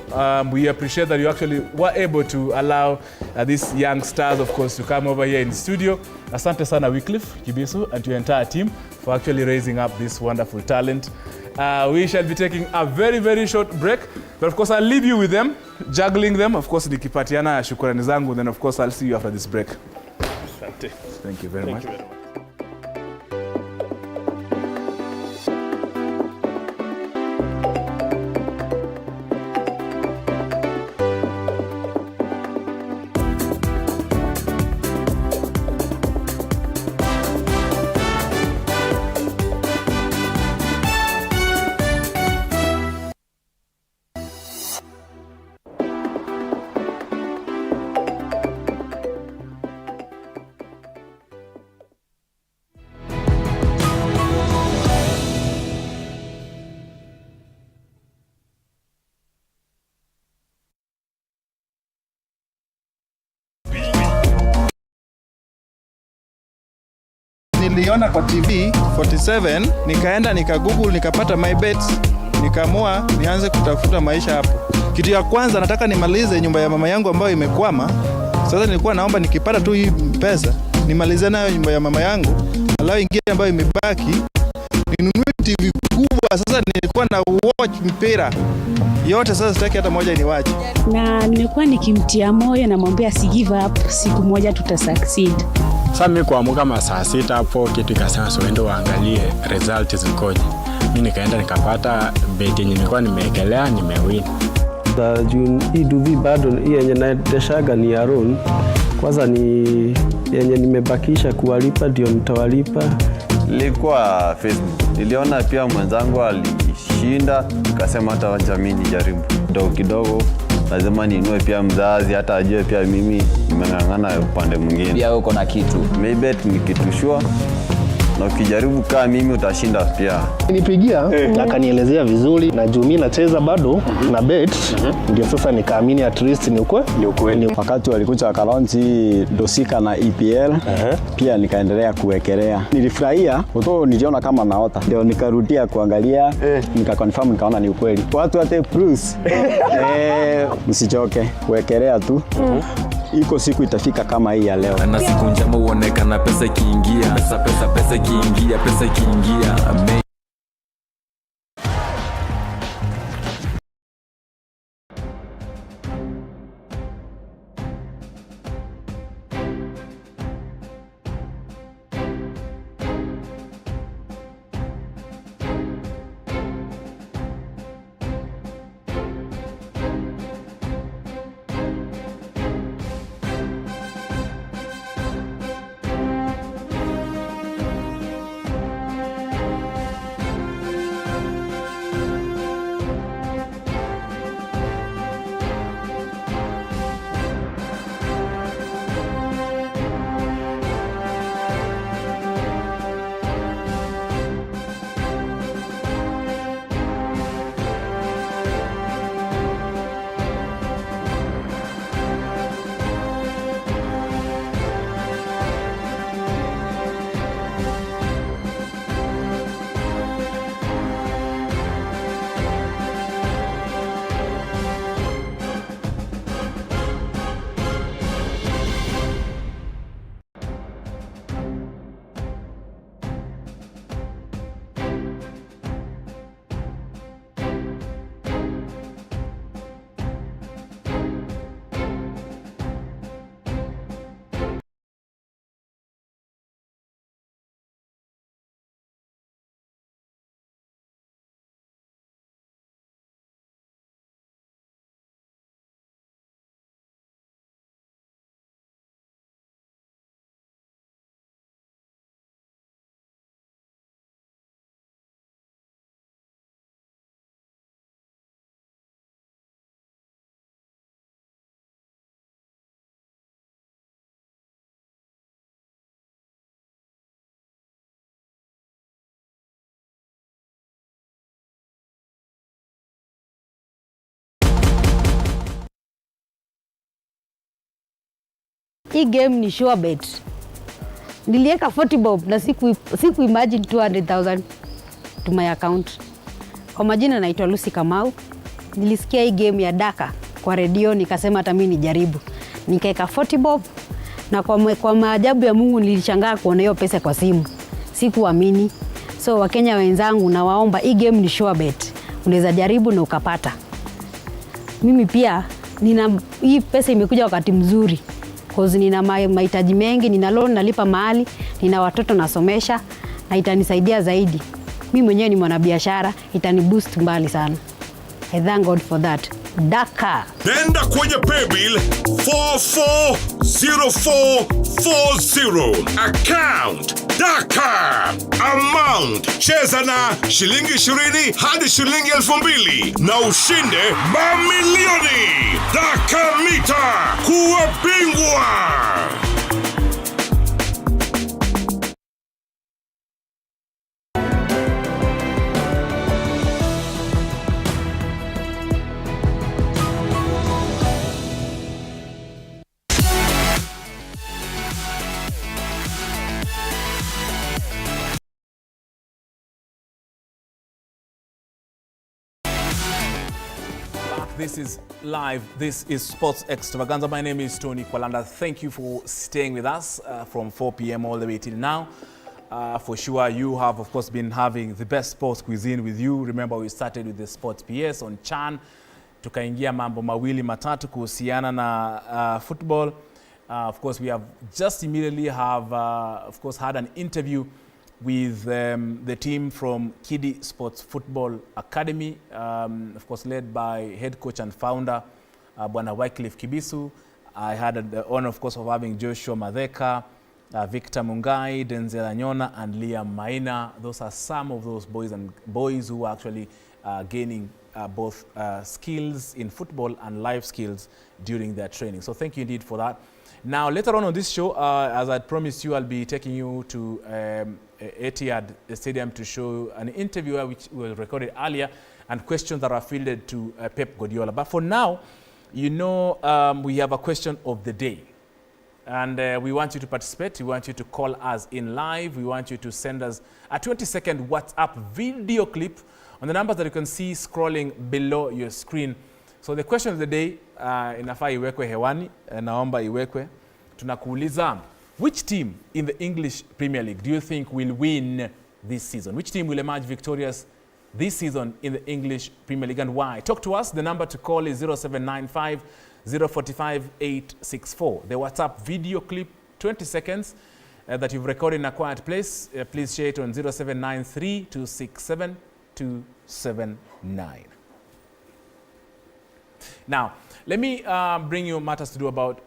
We appreciate that you actually were able to allow these young stars, of course, to come over here in the studio. Asante sana Wycliffe Kibisu and your entire team for actually raising up this wonderful talent. We shall be taking a very, very short break. But of course, I'll leave you with them, juggling them. Of course, nikipatiana shukrani zangu. Then of course, I'll see you after this break. Asante. Thank you very much. Thank you very much. niliona kwa TV 47, nikaenda nikagoogle, nikapata my bets, nikaamua nianze kutafuta maisha hapo. Kitu ya kwanza nataka nimalize nyumba ya mama yangu ambayo imekwama. Sasa nilikuwa naomba nikipata tu hii pesa nimalize nayo nyumba ya mama yangu, alafu ingine ambayo imebaki ninunue TV kubwa. Sasa nilikuwa na watch mpira yote, sasa sitaki hata moja ni watch. Na nimekuwa nikimtia moyo na mwambia si give up, siku moja tutasucceed. Sasa mimi kuamka kama saa 6 hapo kitu ikasema uende uangalie result zikoje. Mimi nikaenda nikapata bet yenye nilikuwa nimeekelea, nimewin. Hii duvi bado hii yenye naendeshaga ni Aaron. Kwanza ni yenye nimebakisha kuwalipa ndio nitawalipa. Nilikuwa Facebook. Niliona pia mwenzangu alishinda, nikasema hata wacha mimi nijaribu. Kidogo lazima niinue pia mzazi hata ajue pia mimi nimeng'ang'ana upande mwingine. Pia uko na kitu. Maybe ni kitu sure. Na ukijaribu kama mimi utashinda pia. Nipigia akanielezea vizuri na juu mimi nacheza bado na bet ndio sasa nikaamini at least ni ukweli. Wakati walikuja wakalaunch dosika na EPL pia nikaendelea kuwekelea. Nilifurahia kutoa, niliona kama naota. Ndio nikarudia kuangalia nikaconfirm nikaona ni ukweli. Watu wate plus msichoke kuwekelea tu. Iko siku itafika kama hii ya leo. Na siku njema uonekana pesa ikiingia. Pesa ikiingia, pesa ikiingia. Hii game ni sure bet. Niliweka 40 bob na siku imagine 200,000 to my account. Kwa majina naitwa Lucy Kamau. Nilisikia hii game ya daka kwa redio, nikasema hata mimi nijaribu. Nikaeka 40 bob na kwa maajabu ya Mungu nilishangaa kuona hiyo pesa kwa simu. Sikuamini. So Wakenya wenzangu nawaomba, hii game ni sure bet. Unaweza jaribu na ukapata. Mimi pia hii pesa imekuja wakati mzuri. Cause nina mahitaji mengi, nina loan nalipa mahali, nina watoto nasomesha na itanisaidia zaidi. Mimi mwenyewe ni mwanabiashara, itaniboost mbali sana. I thank God for that. Daka. Nenda kwenye paybill 440440. Account Daka. Amount cheza na shilingi 20 hadi shilingi 2,000 na ushinde mamilioni. Daka Mita, kuwa bingwa. This is live. This is Sports Extravaganza. My name is Tony Kwalanda. Thank you for staying with us from 4 p.m. all the way till now. For sure, you have, of course, been having the best sports cuisine with you. Remember, we started with the Sports PS on Chan. Tukaingia mambo mawili matatu kuhusiana na football. Of course, we have just immediately have, of course, had an interview with the team from Kiddie Sports Football Academy, of course, led by head coach and founder, Bwana Wycliffe Kibisu. I had the honor, of course, of having Joshua Madheka, Victor Mungai, Denzel Anyona, and Liam Maina. Those are some of those boys who are actually gaining both skills in football and life skills during their training. So thank you indeed for that. Now, later on this show, as I promised you, I'll be taking you to Etihad Stadium to show an interview which was recorded earlier and questions that are fielded to Pep Guardiola. But for now, you know, we have a question of the day. And we want you to participate. We want you to call us in live. We want you to send us a 20-second WhatsApp video clip on the numbers that you can see scrolling below your screen. So the question of the day, inafaa iwekwe hewani, naomba iwekwe. Tunakuuliza, which team in the English Premier League do you think will win this season? Which team will emerge victorious this season in the English Premier League and why? Talk to us. The number to call is 0795 045 864. The WhatsApp video clip, 20 seconds, that you've recorded in a quiet place. Please share it on 0793 267 279. Now, let me bring you matters to do about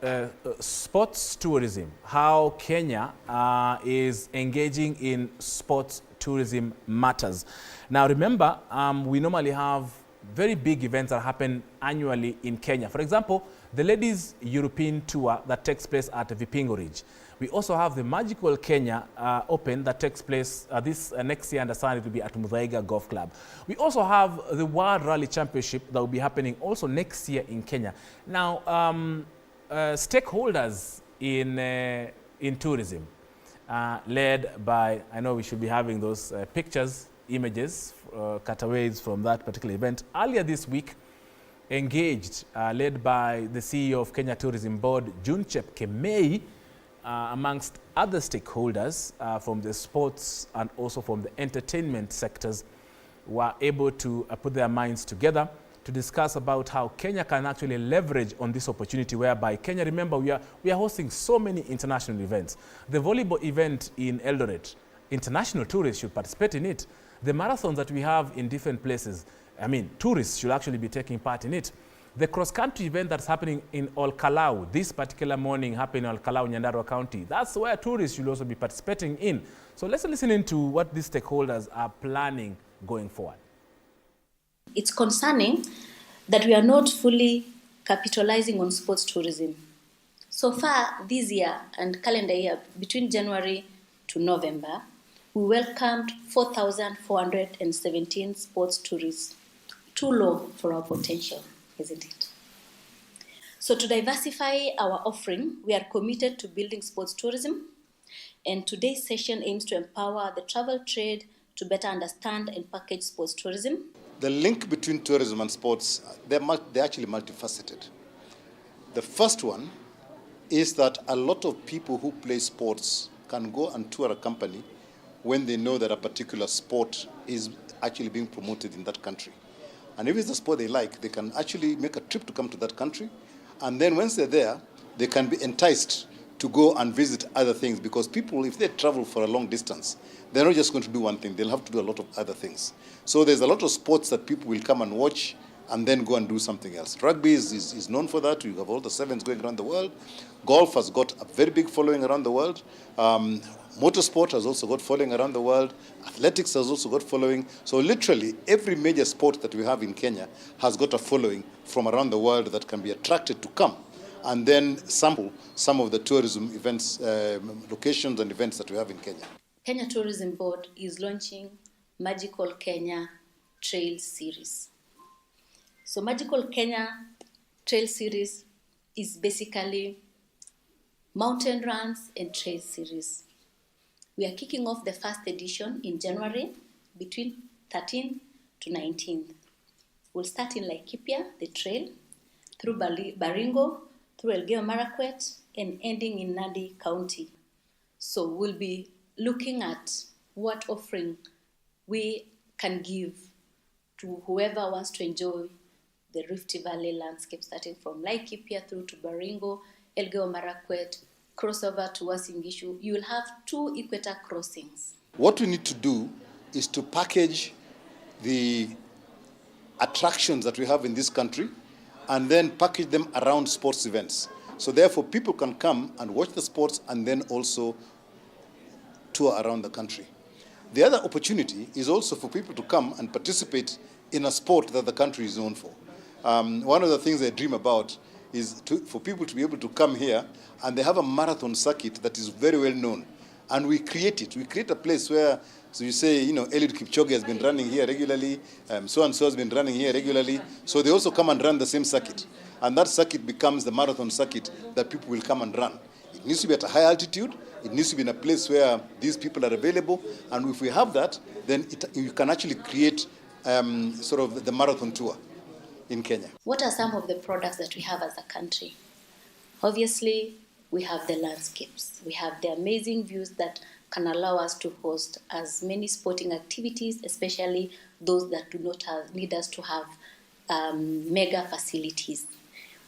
sports tourism, how Kenya is engaging in sports tourism matters. Now, remember, we normally have very big events that happen annually in Kenya. For example, the Ladies European Tour that takes place at Vipingo Ridge. We also have the Magical Kenya Open that takes place this next year, understand it will be at Muthaiga Golf Club. We also have the World Rally Championship that will be happening also next year in Kenya. Now, stakeholders in tourism, led by, I know we should be having those pictures, images, cutaways from that particular event. Earlier this week, engaged, led by the CEO of Kenya Tourism Board, Junchep Kemei, amongst other stakeholders from the sports and also from the entertainment sectors, were able to put their minds together to discuss about how Kenya can actually leverage on this opportunity, whereby Kenya, remember, we are hosting so many international events. The volleyball event in Eldoret, international tourists should participate in it. The marathons that we have in different places, I mean, tourists should actually be taking part in it. The cross-country event that's happening in Olkalau, this particular morning happening in Olkalau, Nyandarua County, that's where tourists should also be participating in. So let's listen into what these stakeholders are planning going forward. It's concerning that we are not fully capitalizing on sports tourism. So far this year and calendar year, between January to November, we welcomed 4,417 sports tourists. Too low for our potential, isn't it? So to diversify our offering, we are committed to building sports tourism. And today's session aims to empower the travel trade to better understand and package sports tourism. The link between tourism and sports, they're actually multifaceted. The first one is that a lot of people who play sports can go and tour a company when they know that a particular sport is actually being promoted in that country. And if it's the sport they like, they can actually make a trip to come to that country. And then once they're there, they can be enticed to go and visit other things, because people, if they travel for a long distance, they're not just going to do one thing, they'll have to do a lot of other things. So there's a lot of sports that people will come and watch and then go and do something else. Rugby is known for that. You have all the sevens going around the world. Golf has got a very big following around the world. Motorsport has also got following around the world. Athletics has also got following. So literally every major sport that we have in Kenya has got a following from around the world that can be attracted to come and then sample some of the tourism events, locations and events that we have in Kenya. Kenya Tourism Board is launching Magical Kenya Trail Series. So Magical Kenya Trail Series is basically mountain runs and trail series. We are kicking off the first edition in January between 13th to 19th. We'll start in Laikipia, the trail, through Baringo, through Elgeyo Marakwet, and ending in Nandi County. So we'll be looking at what offering we can give to whoever wants to enjoy the Rift Valley landscape, starting from Laikipia through to Baringo, Elgeyo Marakwet, crossover to Uasin Gishu. You will have 2 equator crossings. What we need to do is to package the attractions that we have in this country and then package them around sports events. So therefore people can come and watch the sports and then also tour around the country. The other opportunity is also for people to come and participate in a sport that the country is known for. One of the things I dream about is for people to be able to come here, and they have a marathon circuit that is very well known. And we create it. We create a place where, so you say, you know, Eliud Kipchoge has been running here regularly, so-and-so has been running here regularly. So they also come and run the same circuit. And that circuit becomes the marathon circuit that people will come and run. It needs to be at a high altitude. It needs to be in a place where these people are available. And if we have that, then you can actually create sort of the marathon tour in Kenya. What are some of the products that we have as a country? Obviously, we have the landscapes. We have the amazing views that can allow us to host as many sporting activities, especially those that do not need us to have mega facilities.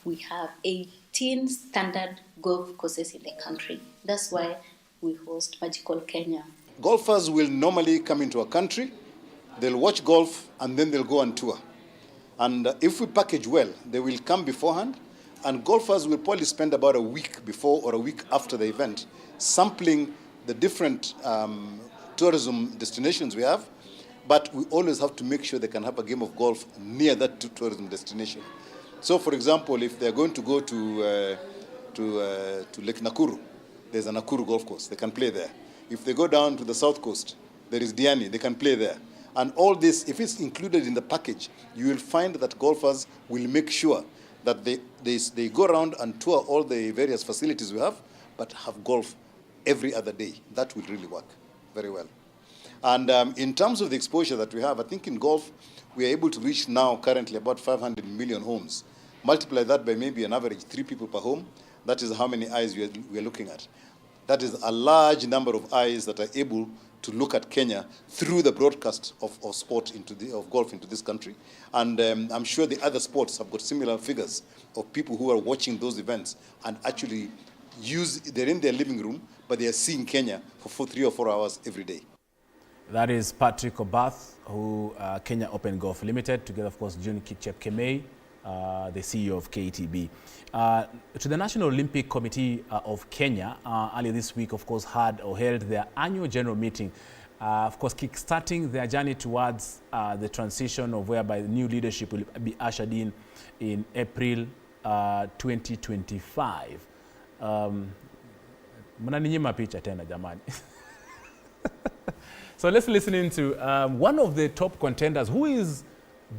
We have 18 standard golf courses in the country. That's why we host Magical Kenya. Golfers will normally come into a country, they'll watch golf, and then they'll go on tour. And if we package well, they will come beforehand, and golfers will probably spend about a week before or a week after the event sampling the different tourism destinations we have, but we always have to make sure they can have a game of golf near that tourism destination. So, for example, if they're going to go to Lake Nakuru, there's a Nakuru golf course, they can play there. If they go down to the south coast, there is Diani, they can play there. And all this, if it's included in the package, you will find that golfers will make sure that they go around and tour all the various facilities we have, but have golf every other day. That will really work very well. And in terms of the exposure that we have, I think in golf, we are able to reach now currently about 500 million homes. Multiply that by maybe an average 3 people per home. That is how many eyes we are looking at. That is a large number of eyes that are able to look at Kenya through the broadcast of sport of golf into this country. And I'm sure the other sports have got similar figures of people who are watching those events and actually they're in their living room, but they are seeing Kenya for 3 or 4 hours every day. That is Patrick Obath, who Kenya Open Golf Limited, together, of course, June Chepkemei, the CEO of KTB. To the National Olympic Committee of Kenya, earlier this week, of course, held their annual general meeting, of course, kickstarting their journey towards the transition of whereby the new leadership will be ushered in April 2025. Mnaninyima picha tena jamani. So let's listen into one of the top contenders who is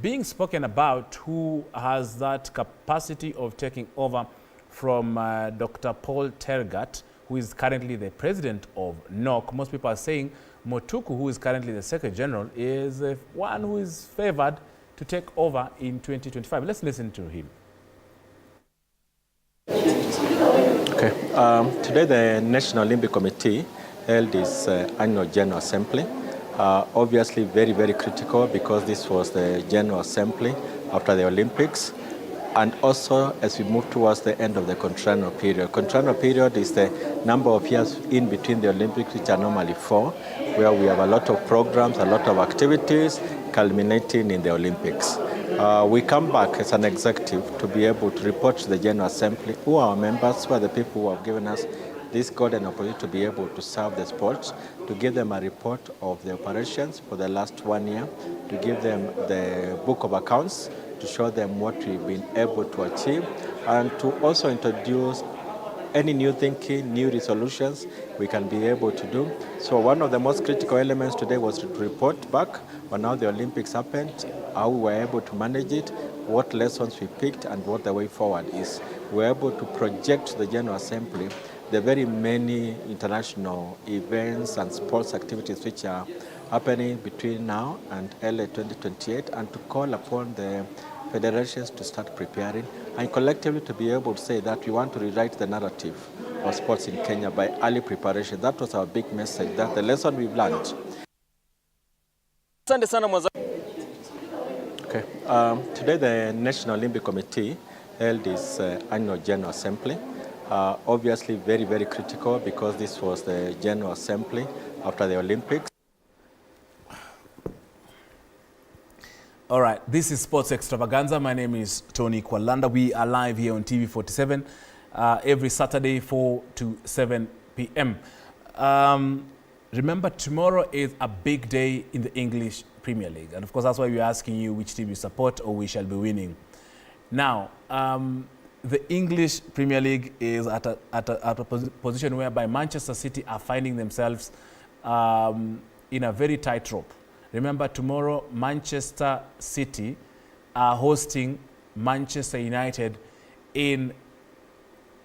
being spoken about, who has that capacity of taking over from Dr. Paul Tergat, who is currently the president of NOC. Most people are saying Motuku, who is currently the Secretary General, is one who is favored to take over in 2025. Let's listen to him. Okay. Today the National Olympic Committee held its annual General Assembly. Obviously very, very critical because this was the General Assembly after the Olympics. And also as we move towards the end of the Contrannual period. Contrannual period is the number of years in between the Olympics, which are normally 4, where we have a lot of programs, a lot of activities culminating in the Olympics. We come back as an executive to be able to report to the General Assembly who are our members, who are the people who have given us this golden opportunity to be able to serve the sports, to give them a report of the operations for the last 1 year, to give them the book of accounts, to show them what we've been able to achieve, and to also introduce any new thinking, new resolutions we can be able to do. So one of the most critical elements today was to report back on how the Olympics happened, how we were able to manage it, what lessons we picked, and what the way forward is. We were able to project to the General Assembly the very many international events and sports activities which are happening between now and early 2028, and to call upon the federations to start preparing and collectively to be able to say that we want to rewrite the narrative of sports in Kenya by early preparation. That was our big message, that the lesson we've learned. Okay. Today the National Olympic Committee held its annual General Assembly. Obviously very, very critical because this was the General Assembly after the Olympics. All right, this is Sports Extravaganza. My name is Tony Kwalanda. We are live here on TV47 every Saturday, 4 to 7 p.m. Remember, tomorrow is a big day in the English Premier League. And of course, that's why we're asking you which team you support or we shall be winning. Now, the English Premier League is at a position whereby Manchester City are finding themselves in a very tight rope. Remember, tomorrow, Manchester City are hosting Manchester United in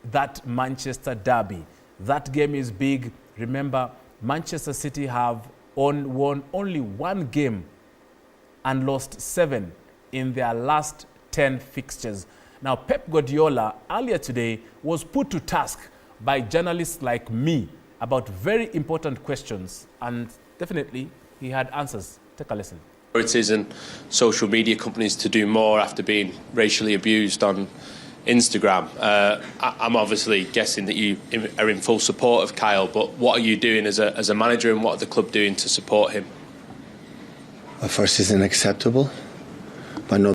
that Manchester derby. That game is big. Remember, Manchester City have won only one game and lost 7 in their last 10 fixtures. Now, Pep Guardiola earlier today was put to task by journalists like me about very important questions, and definitely he had answers. Take a listen. Priorities and social media companies to do more after being racially abused on Instagram. I'm obviously guessing that you are in full support of Kyle, but what are you doing as a manager, and what are the club doing to support him? First, it's unacceptable, but not